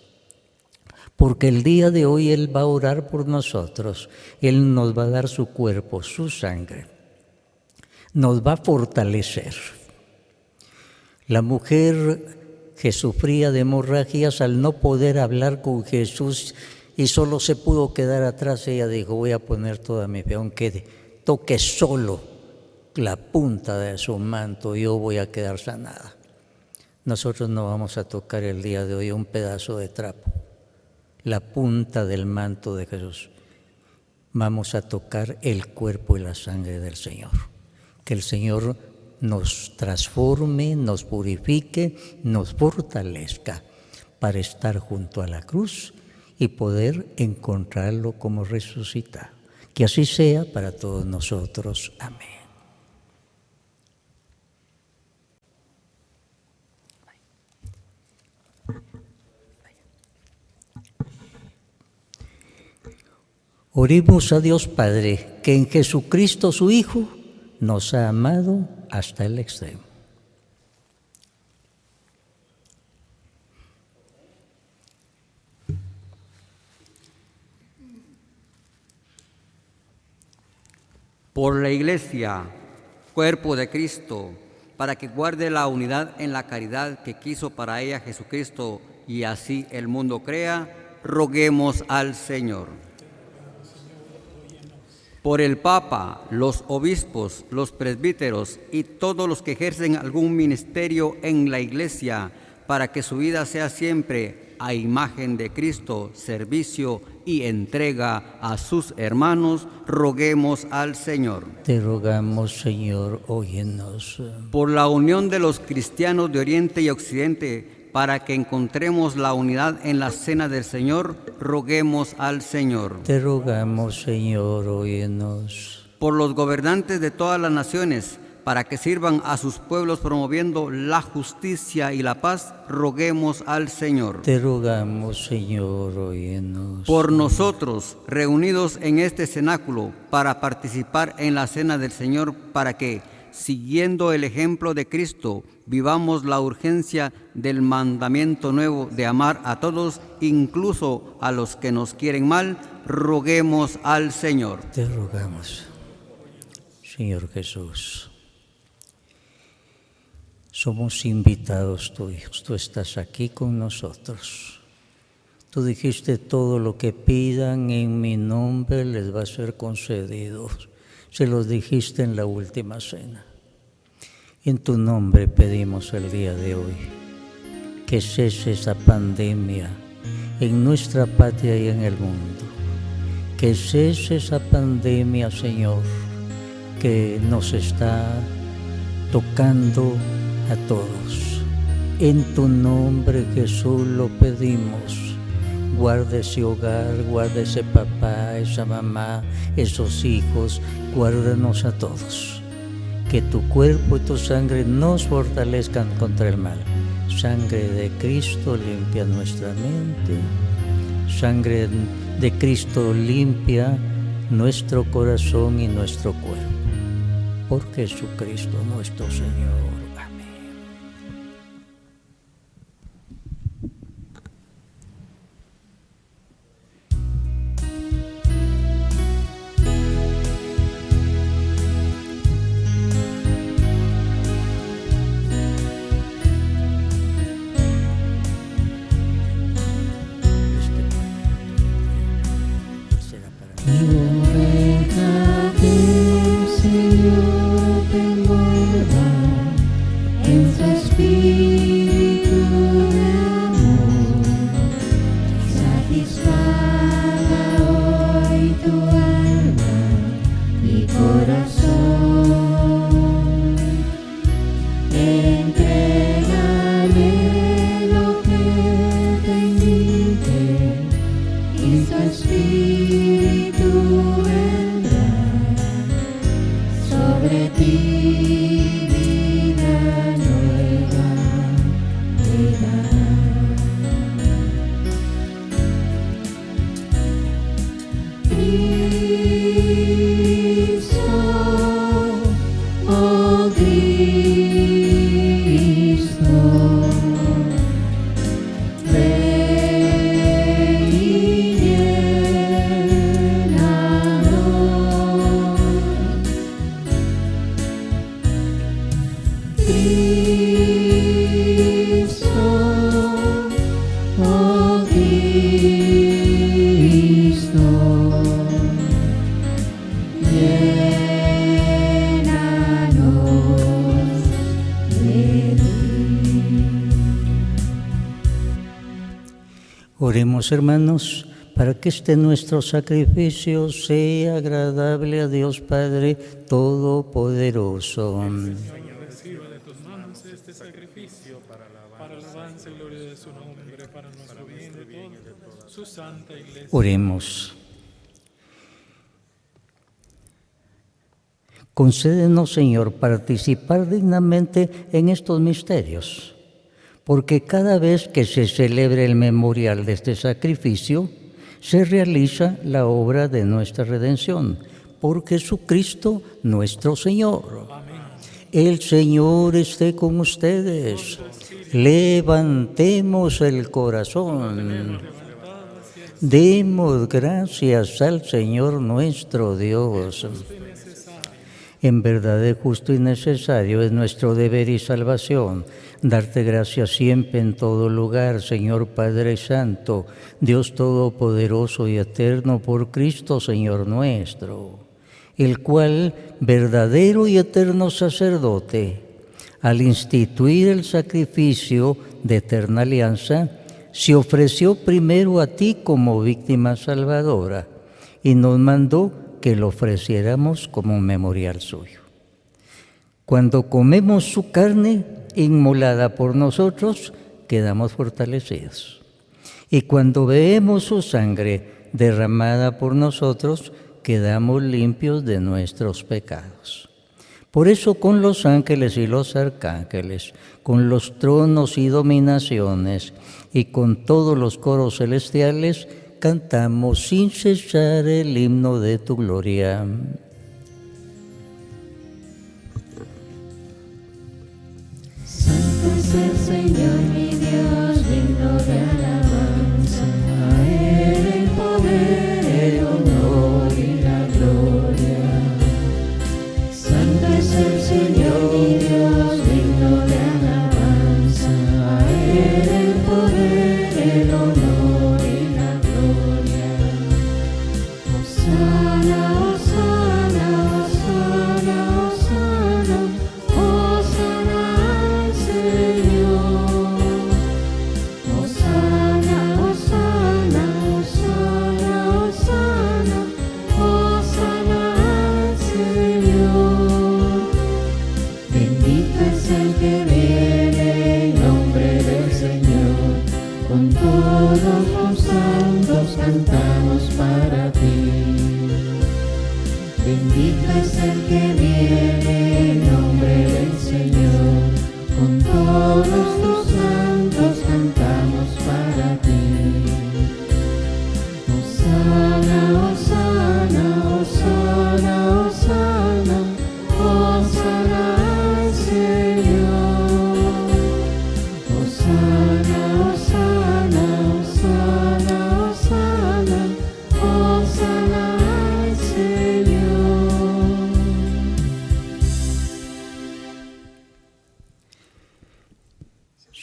Porque el día de hoy Él va a orar por nosotros, Él nos va a dar su cuerpo, su sangre, nos va a fortalecer. La mujer que sufría de hemorragias al no poder hablar con Jesús y solo se pudo quedar atrás, ella dijo, voy a poner toda mi fe, aunque toque solo la punta de su manto, yo voy a quedar sanada. Nosotros no vamos a tocar el día de hoy un pedazo de trapo, la punta del manto de Jesús. Vamos a tocar el cuerpo y la sangre del Señor. Que el Señor nos transforme, nos purifique, nos fortalezca para estar junto a la cruz y poder encontrarlo como resucitado. Que así sea para todos nosotros. Amén. Oremos a Dios Padre, que en Jesucristo su Hijo nos ha amado hasta el extremo. Por la Iglesia, cuerpo de Cristo, para que guarde la unidad en la caridad que quiso para ella Jesucristo y así el mundo crea, roguemos al Señor. Por el Papa, los obispos, los presbíteros y todos los que ejercen algún ministerio en la Iglesia, para que su vida sea siempre a imagen de Cristo, servicio y entrega a sus hermanos, roguemos al Señor. Te rogamos, Señor, óyenos. Por la unión de los cristianos de Oriente y Occidente, para que encontremos la unidad en la cena del Señor, roguemos al Señor. Te rogamos, Señor, óyenos. Por los gobernantes de todas las naciones, para que sirvan a sus pueblos promoviendo la justicia y la paz, roguemos al Señor. Te rogamos, Señor, óyenos. Por nosotros, reunidos en este cenáculo, para participar en la cena del Señor, para que, siguiendo el ejemplo de Cristo, vivamos la urgencia del mandamiento nuevo de amar a todos, incluso a los que nos quieren mal, roguemos al Señor. Te rogamos, Señor Jesús. Somos invitados tuyos, tú estás aquí con nosotros. Tú dijiste, todo lo que pidan en mi nombre les va a ser concedido. Se los dijiste en la última cena. En tu nombre pedimos el día de hoy que cese esa pandemia en nuestra patria y en el mundo. Que cese esa pandemia, Señor, que nos está tocando a todos. En tu nombre, Jesús, lo pedimos. Guarda ese hogar, guarda ese papá, esa mamá, esos hijos, guárdanos a todos. Que tu cuerpo y tu sangre nos fortalezcan contra el mal. Sangre de Cristo limpia nuestra mente. Sangre de Cristo limpia nuestro corazón y nuestro cuerpo. Por Jesucristo nuestro Señor. Oremos, hermanos, para que este nuestro sacrificio sea agradable a Dios Padre Todopoderoso. Señor, reciba de tus manos este sacrificio para alabanza y gloria de su nombre, para nuestro bien de toda su santa iglesia. Oremos. Concédenos, Señor, participar dignamente en estos misterios, porque cada vez que se celebre el memorial de este sacrificio, se realiza la obra de nuestra redención, por Jesucristo nuestro Señor. Amén. El Señor esté con ustedes. Levantemos el corazón. Demos gracias al Señor nuestro Dios. En verdad es justo y necesario, es nuestro deber y salvación, darte gracias siempre en todo lugar, Señor Padre Santo, Dios Todopoderoso y Eterno, por Cristo, Señor nuestro, el cual, verdadero y eterno sacerdote, al instituir el sacrificio de eterna alianza, se ofreció primero a ti como víctima salvadora y nos mandó que lo ofreciéramos como memorial suyo. Cuando comemos su carne inmolada por nosotros, quedamos fortalecidos. Y cuando bebemos su sangre derramada por nosotros, quedamos limpios de nuestros pecados. Por eso con los ángeles y los arcángeles, con los tronos y dominaciones, y con todos los coros celestiales, cantamos sin cesar el himno de tu gloria. Santo es el Señor mi Dios, digno de alabanza. A Él el poder, el honor y la gloria. Santo es el Señor mi Dios, digno de alabanza. A Él el poder, el honor y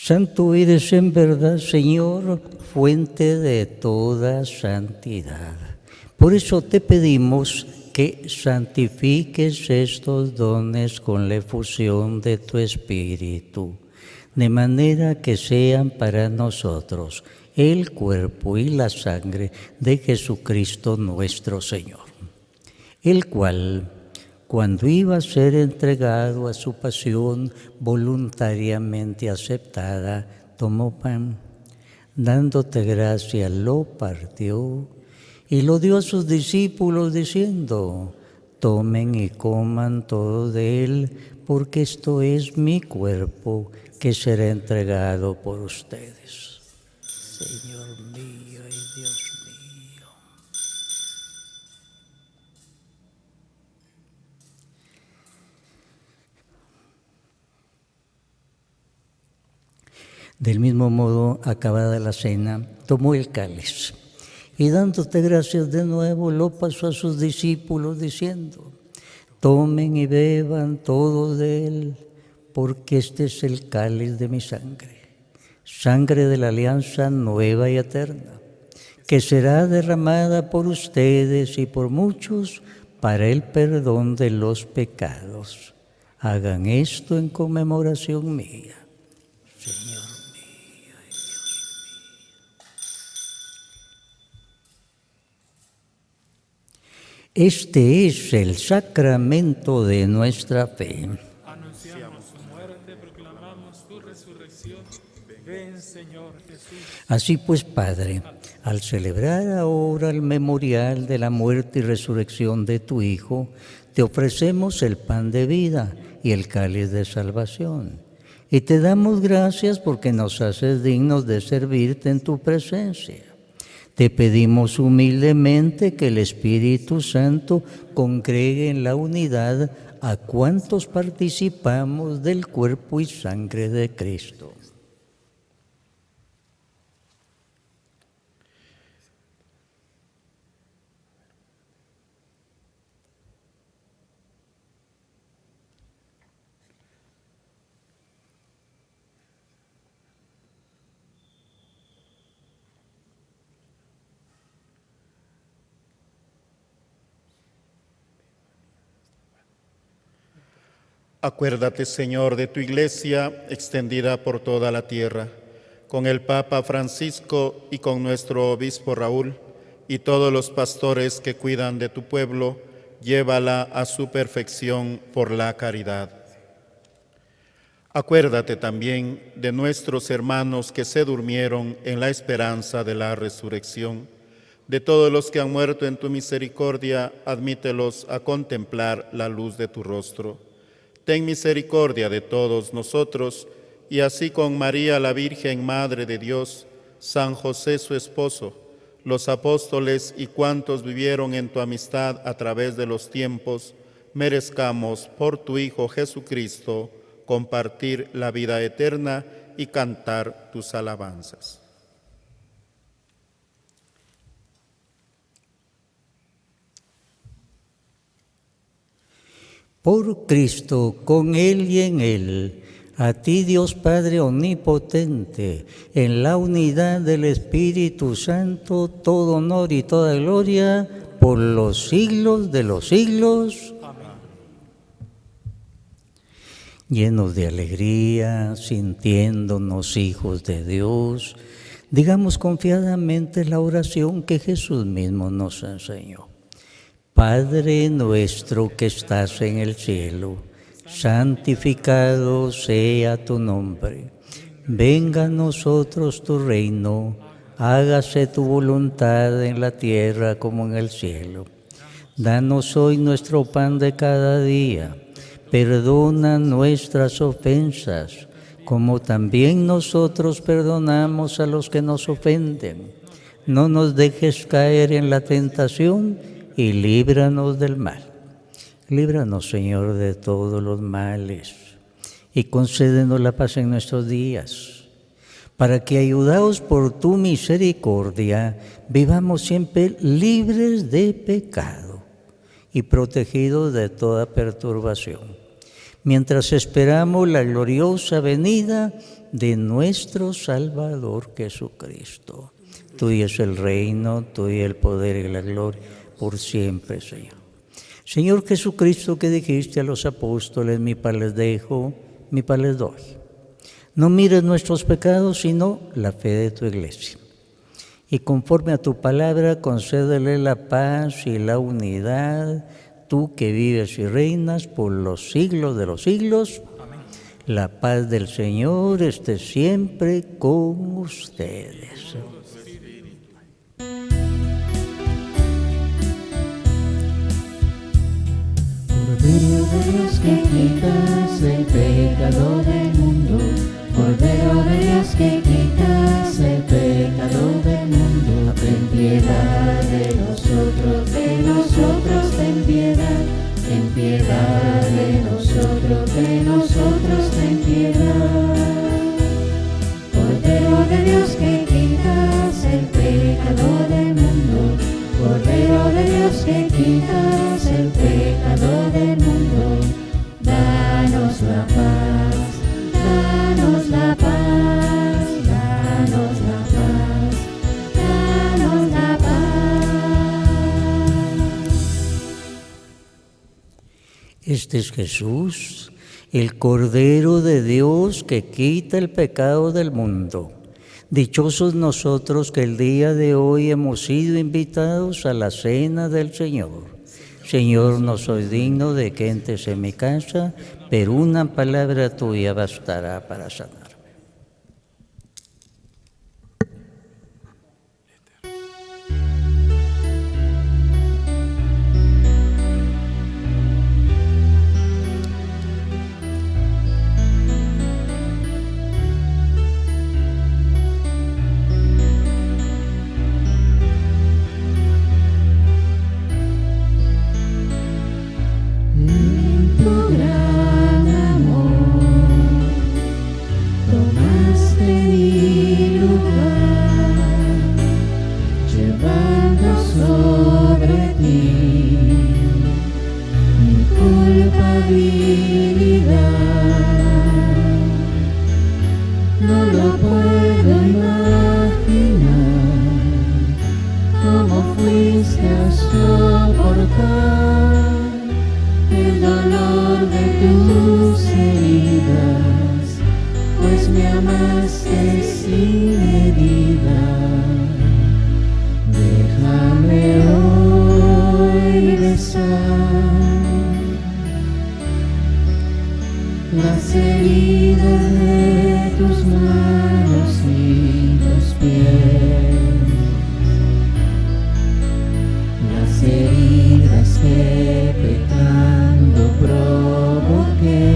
Santo eres en verdad, Señor, fuente de toda santidad. Por eso te pedimos que santifiques estos dones con la efusión de tu Espíritu, de manera que sean para nosotros el cuerpo y la sangre de Jesucristo nuestro Señor, el cual, cuando iba a ser entregado a su pasión voluntariamente aceptada, tomó pan, dándote gracia, lo partió y lo dio a sus discípulos diciendo: tomen y coman todo de él, porque esto es mi cuerpo que será entregado por ustedes. Señor mío y Dios mío. Del mismo modo, acabada la cena, tomó el cáliz y dándote gracias de nuevo, lo pasó a sus discípulos diciendo: tomen y beban todos de él, porque este es el cáliz de mi sangre, sangre de la alianza nueva y eterna, que será derramada por ustedes y por muchos para el perdón de los pecados. Hagan esto en conmemoración mía. Señor. Este es el sacramento de nuestra fe. Anunciamos tu muerte, proclamamos tu resurrección. Ven, Señor Jesús. Así pues, Padre, al celebrar ahora el memorial de la muerte y resurrección de tu Hijo, te ofrecemos el pan de vida y el cáliz de salvación. Y te damos gracias porque nos haces dignos de servirte en tu presencia. Te pedimos humildemente que el Espíritu Santo congregue en la unidad a cuantos participamos del cuerpo y sangre de Cristo. Acuérdate, Señor, de tu Iglesia extendida por toda la tierra, con el Papa Francisco y con nuestro Obispo Raúl y todos los pastores que cuidan de tu pueblo, llévala a su perfección por la caridad. Acuérdate también de nuestros hermanos que se durmieron en la esperanza de la resurrección. De todos los que han muerto en tu misericordia, admítelos a contemplar la luz de tu rostro. Ten misericordia de todos nosotros, y así con María la Virgen, Madre de Dios, San José su esposo, los apóstoles y cuantos vivieron en tu amistad a través de los tiempos, merezcamos por tu Hijo Jesucristo compartir la vida eterna y cantar tus alabanzas. Por Cristo, con Él y en Él, a ti Dios Padre Omnipotente, en la unidad del Espíritu Santo, todo honor y toda gloria, por los siglos de los siglos. Amén. Llenos de alegría, sintiéndonos hijos de Dios, digamos confiadamente la oración que Jesús mismo nos enseñó. Padre nuestro que estás en el cielo, santificado sea tu nombre. Venga a nosotros tu reino, hágase tu voluntad en la tierra como en el cielo. Danos hoy nuestro pan de cada día. Perdona nuestras ofensas, como también nosotros perdonamos a los que nos ofenden. No nos dejes caer en la tentación y líbranos del mal. Líbranos, Señor, de todos los males y concédenos la paz en nuestros días, para que, ayudados por tu misericordia, vivamos siempre libres de pecado y protegidos de toda perturbación, mientras esperamos la gloriosa venida de nuestro Salvador Jesucristo. Tuyo es el reino, tuyo el poder y la gloria, por siempre, Señor. Señor Jesucristo, que dijiste a los apóstoles, mi paz les dejo, mi paz les doy. No mires nuestros pecados, sino la fe de tu iglesia. Y conforme a tu palabra, concédele la paz y la unidad, tú que vives y reinas por los siglos de los siglos. Amén. La paz del Señor esté siempre con ustedes. Cordero de Dios que quitas el pecado del mundo, Cordero de Dios que quitas el pecado del mundo, ten piedad de nosotros, ten piedad, ten piedad de nosotros, ten piedad. Cordero de Dios que quitas el pecado del mundo, Cordero de Dios que quitas el pecado del mundo, danos la paz, danos la paz, danos la paz, danos la paz. Este es Jesús, el Cordero de Dios que quita el pecado del mundo. Dichosos nosotros que el día de hoy hemos sido invitados a la cena del Señor. Señor, no soy digno de que entres en mi casa, pero una palabra tuya bastará para sanarme. No lo puedo imaginar, cómo fuiste a soportar el dolor de tus heridas, pues me amaste sin medida. Déjame hoy besar las heridas de tus manos y tus pies, las heridas que pecando provoqué.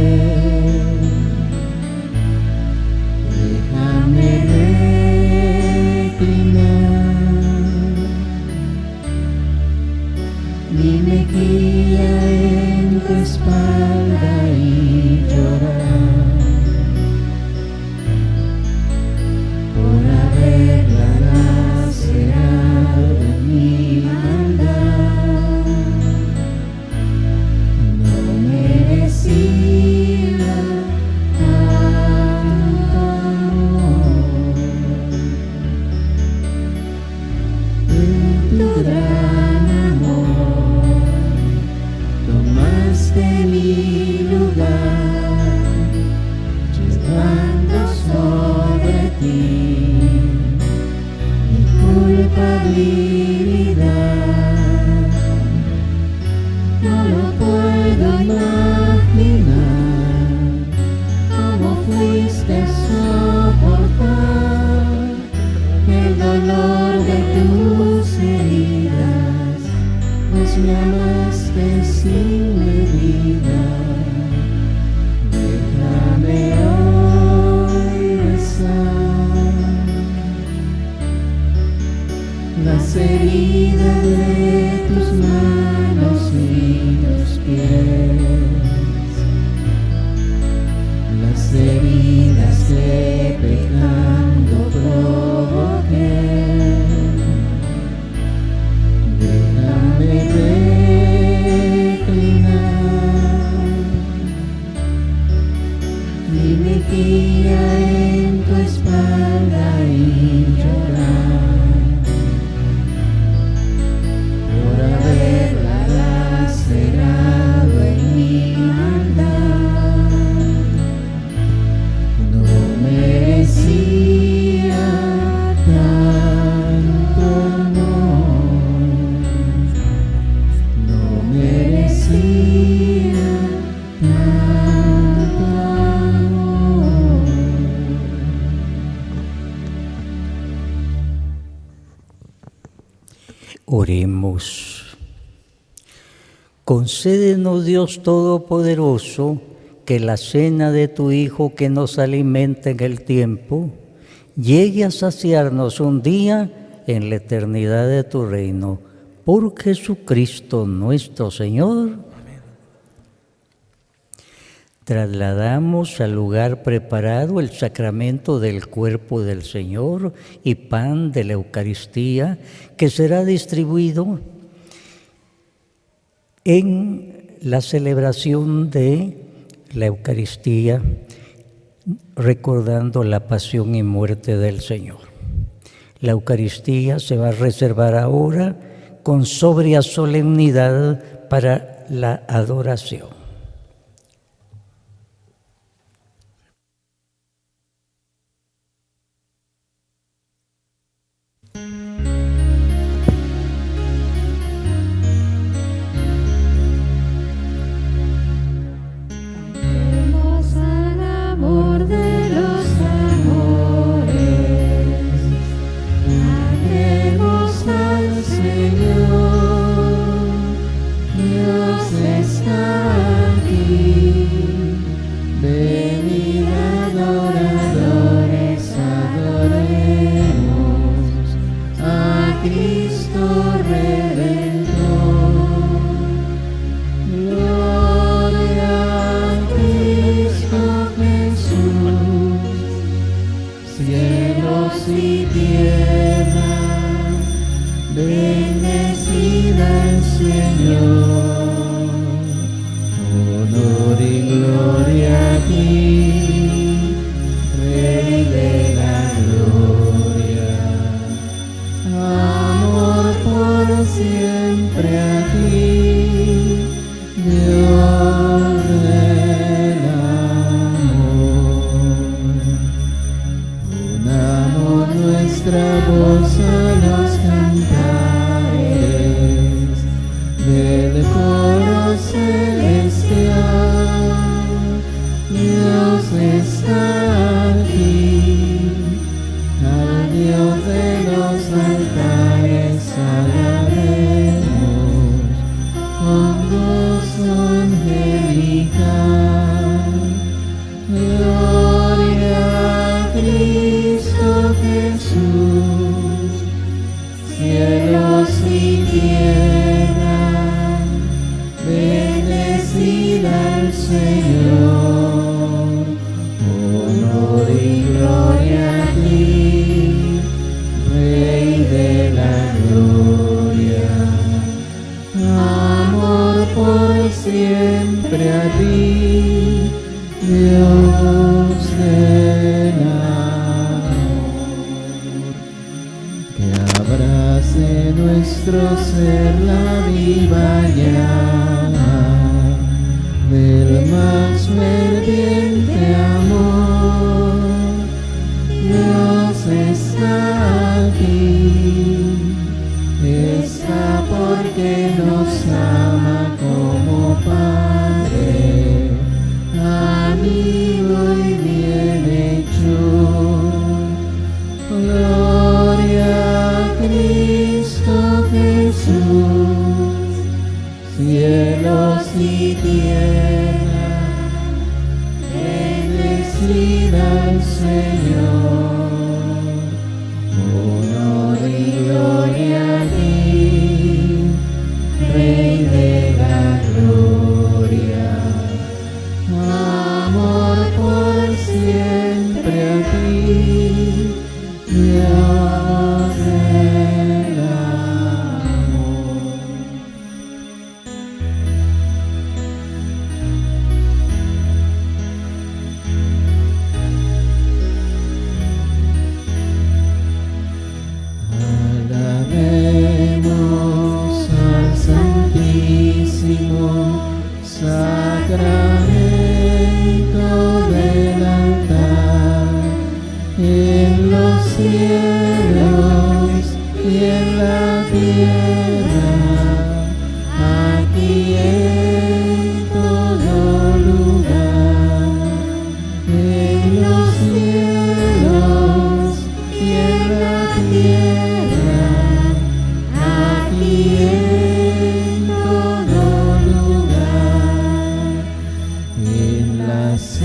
Déjame reclinar mi mejilla en tu espalda y llorar por haberla lacerado en mi maldad. No merecí mi mejilla en tu espalda y llorar por haberla lacerado en mi maldad. No merecía tanto amor, no merecía tanto amor. Oremos. Concédenos, Dios Todopoderoso, que la cena de tu Hijo que nos alimenta en el tiempo llegue a saciarnos un día en la eternidad de tu reino. Por Jesucristo nuestro Señor. Trasladamos al lugar preparado el sacramento del cuerpo del Señor y pan de la Eucaristía, que será distribuido en la celebración de la Eucaristía, recordando la pasión y muerte del Señor. La Eucaristía se va a reservar ahora con sobria solemnidad para la adoración. Cantemos al amor de los amores, cantemos al Señor. Dios está aquí, venid adoradores, adoremos a Cristo Redentor. Gloria a Cristo Jesús, cielos y tierra, bendecida el Señor. Honor y gloria a ti, Rey de la gloria. Amor por siempre a ti, Dios del amor. Unamos nuestra voz a los cantares del coro celestial. Dios está aquí, al Dios de los altares alabaremos con gozo angelical. Gloria a Cristo Jesús, cielos y tierra, bendecida el Señor. Honor y gloria a ti, Rey de la gloria. Amor por siempre a ti, Dios del amor. Que abrace nuestro ser la viva llama del más ferviente amor. Dios está aquí, está porque nos ama como Padre, amigo y bienhechor. Gloria a Cristo Jesús, cielos y tierra, bendecida el Señor. Honor y gloria a ti, Rey de la gloria. Amor por siempre a ti, Dios del amor.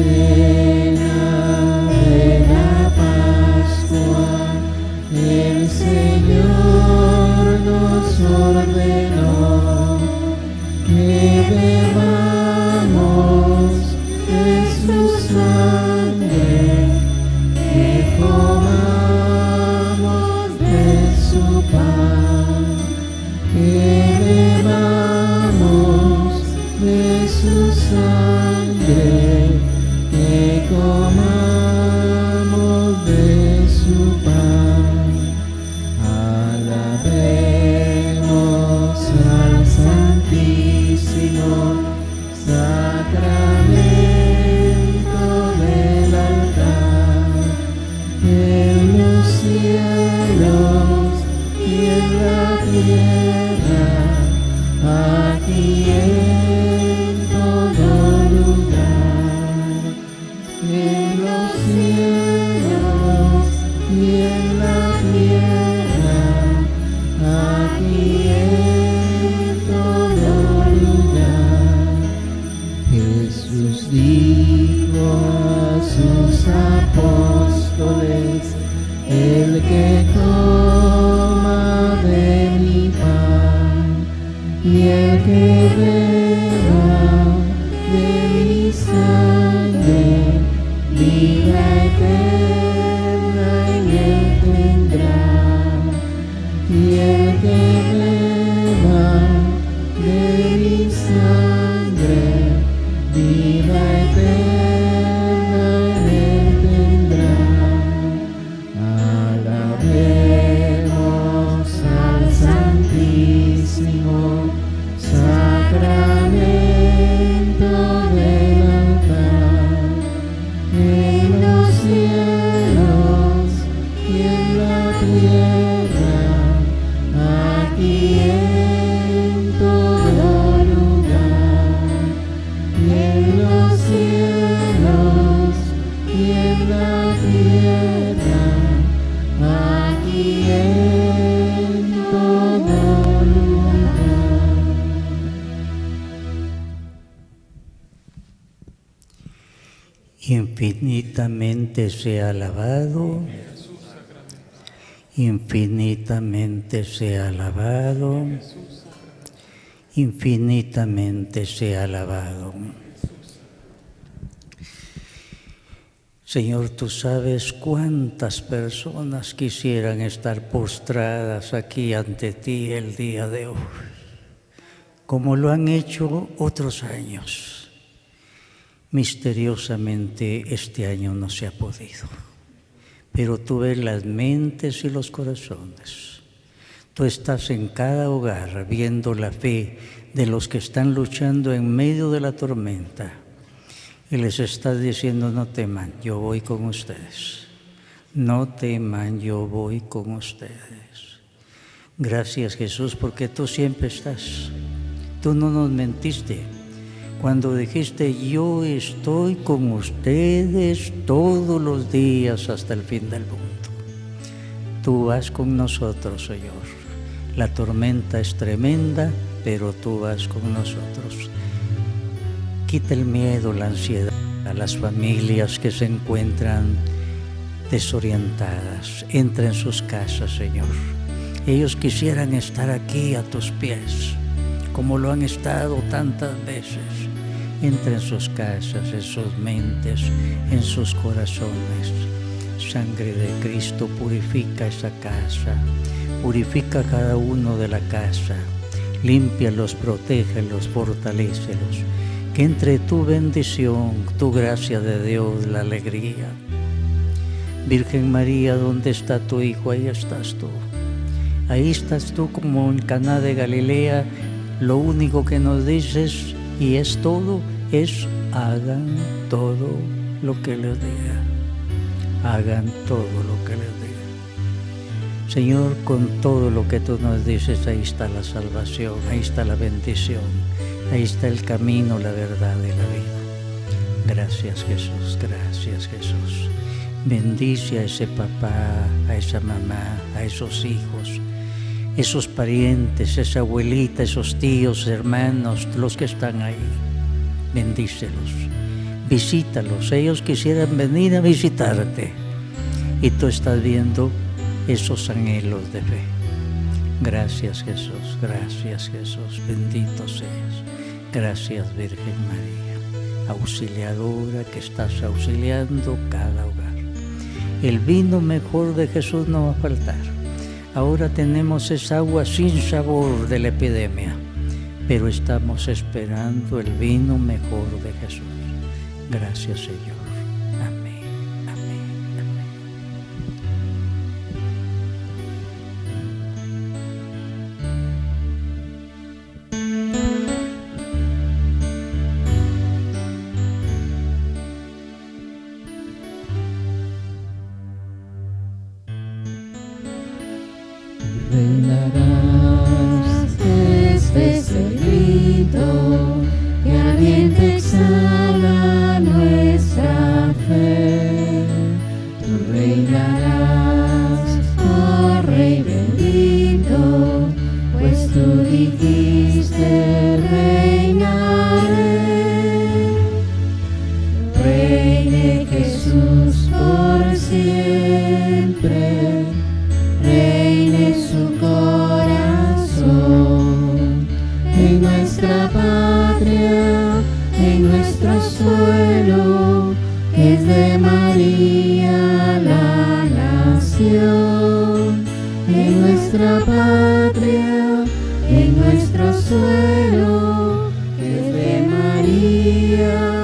cena de la Pascua, el Señor nos ordenó que bebamos de su sangre, que comamos de su pan, que bebamos de su sangre, que comamos de su pan. Alabemos al Santísimo Sacramento del altar, en los cielos y en la tierra, aquí en todo lugar, en los cielos y en la tierra, aquí en todo lugar. Jesús dijo a sus apóstoles: el que coma de mi pan y el que beba de mi sangre, vida eterna en él tendrá. Y el que beba de mi sangre, vida eterna en él tendrá. Alabemos al Santísimo Sacramento del altar, en los cielos y en la tierra, aquí en todo lugar, en los cielos y en la tierra, aquí en todo lugar. Infinitamente sea alabado, infinitamente sea alabado, infinitamente sea alabado. Señor, tú sabes cuántas personas quisieran estar postradas aquí ante ti el día de hoy, como lo han hecho otros años. Misteriosamente este año no se ha podido, pero tú ves las mentes y los corazones. Tú estás en cada hogar viendo la fe de los que están luchando en medio de la tormenta y les estás diciendo: no teman, yo voy con ustedes. No teman, yo voy con ustedes. Gracias, Jesús, porque tú siempre estás. Tú no nos mentiste cuando dijiste: yo estoy con ustedes todos los días hasta el fin del mundo. Tú vas con nosotros, Señor. La tormenta es tremenda, pero tú vas con nosotros. Quita el miedo, la ansiedad a las familias que se encuentran desorientadas. Entra en sus casas, Señor. Ellos quisieran estar aquí a tus pies, como lo han estado tantas veces. Entra en sus casas, en sus mentes, en sus corazones. Sangre de Cristo purifica esa casa, purifica cada uno de la casa, límpialos, protégelos, fortalécelos. Que entre tu bendición, tu gracia de Dios, la alegría. Virgen María, ¿dónde está tu Hijo? Ahí estás tú. Ahí estás tú como en Caná de Galilea. Lo único que nos dices, y es todo, es: hagan todo lo que les diga. Hagan todo lo que les diga. Señor, con todo lo que tú nos dices, ahí está la salvación, ahí está la bendición, ahí está el camino, la verdad y la vida. Gracias, Jesús, gracias, Jesús. Bendice a ese papá, a esa mamá, a esos hijos, esos parientes, esa abuelita, esos tíos, hermanos, los que están ahí. Bendícelos. Visítalos, ellos quisieran venir a visitarte y tú estás viendo esos anhelos de fe. Gracias Jesús, bendito seas. Gracias Virgen María, auxiliadora que estás auxiliando cada hogar. El vino mejor de Jesús no va a faltar. Ahora tenemos esa agua sin sabor de la epidemia, pero estamos esperando el vino mejor de Jesús. Gracias Señor. Amén, amén, amén. Reinarás, este es el grito que ardiente exhala nuestra fe. Tú reinarás, oh Rey bendito, pues tú dijiste reinaré. Reine Jesús por siempre, reine su corazón, en nuestra patria, en nuestro suelo, que es de María la nación. En nuestra patria, en nuestro suelo, que es de María